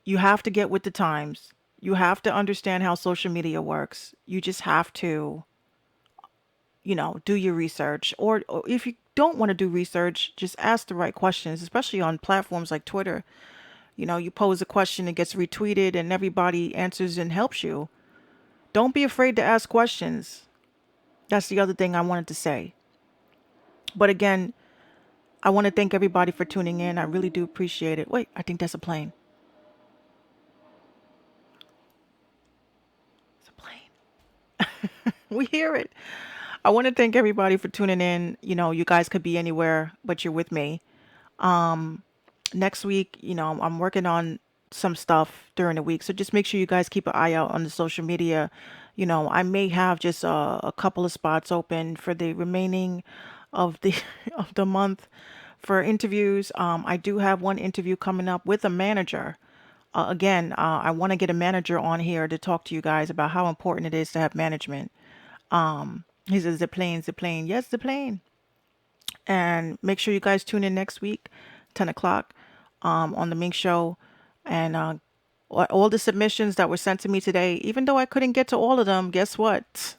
you have to get with the times. You have to understand how social media works. You just have to, do your research. Or if you don't want to do research, just ask the right questions, especially on platforms like Twitter. You pose a question, it gets retweeted, and everybody answers and helps you. Don't be afraid to ask questions. That's the other thing I wanted to say. But again, I want to thank everybody for tuning in. I really do appreciate it. Wait, I think that's a plane. It's a plane. We hear it. I want to thank everybody for tuning in. You guys could be anywhere, but you're with me. Next week, I'm working on some stuff during the week. So just make sure you guys keep an eye out on the social media. I may have just a couple of spots open for the remaining of the of the month for interviews. I do have one interview coming up with a manager. Again, I want to get a manager on here to talk to you guys about how important it is to have management. He says the plane. Yes, the plane. And make sure you guys tune in next week, 10 o'clock, on the Minx Show. And all the submissions that were sent to me today, even though I couldn't get to all of them, guess what?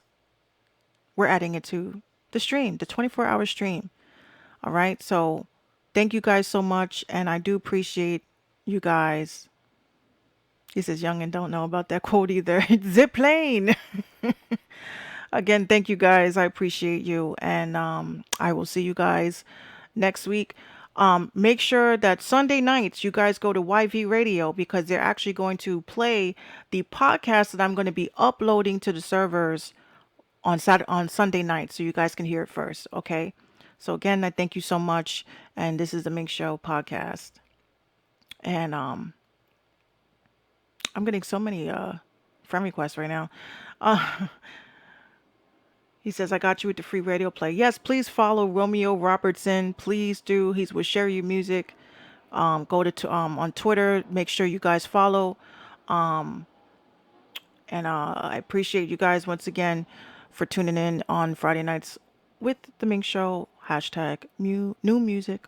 we're adding it to the stream, the 24-hour stream. All right. So thank you guys so much. And I do appreciate you guys. He says, young and don't know about that quote either. Zip plane. Again, thank you guys. I appreciate you. And I will see you guys next week. Make sure that Sunday nights you guys go to YV Radio because they're actually going to play the podcast that I'm going to be uploading to the servers on on Sunday night, so you guys can hear it first. Okay. So again, I thank you so much, and this is the Mink Show podcast, and I'm getting so many friend requests right now. Uh, he says I got you with the free radio play. Yes, please follow Romeo Robertson. Please do. He's with Share Your Music. Go to on Twitter. Make sure you guys follow. And I appreciate you guys once again for tuning in on Friday nights with the Mink Show. Hashtag new music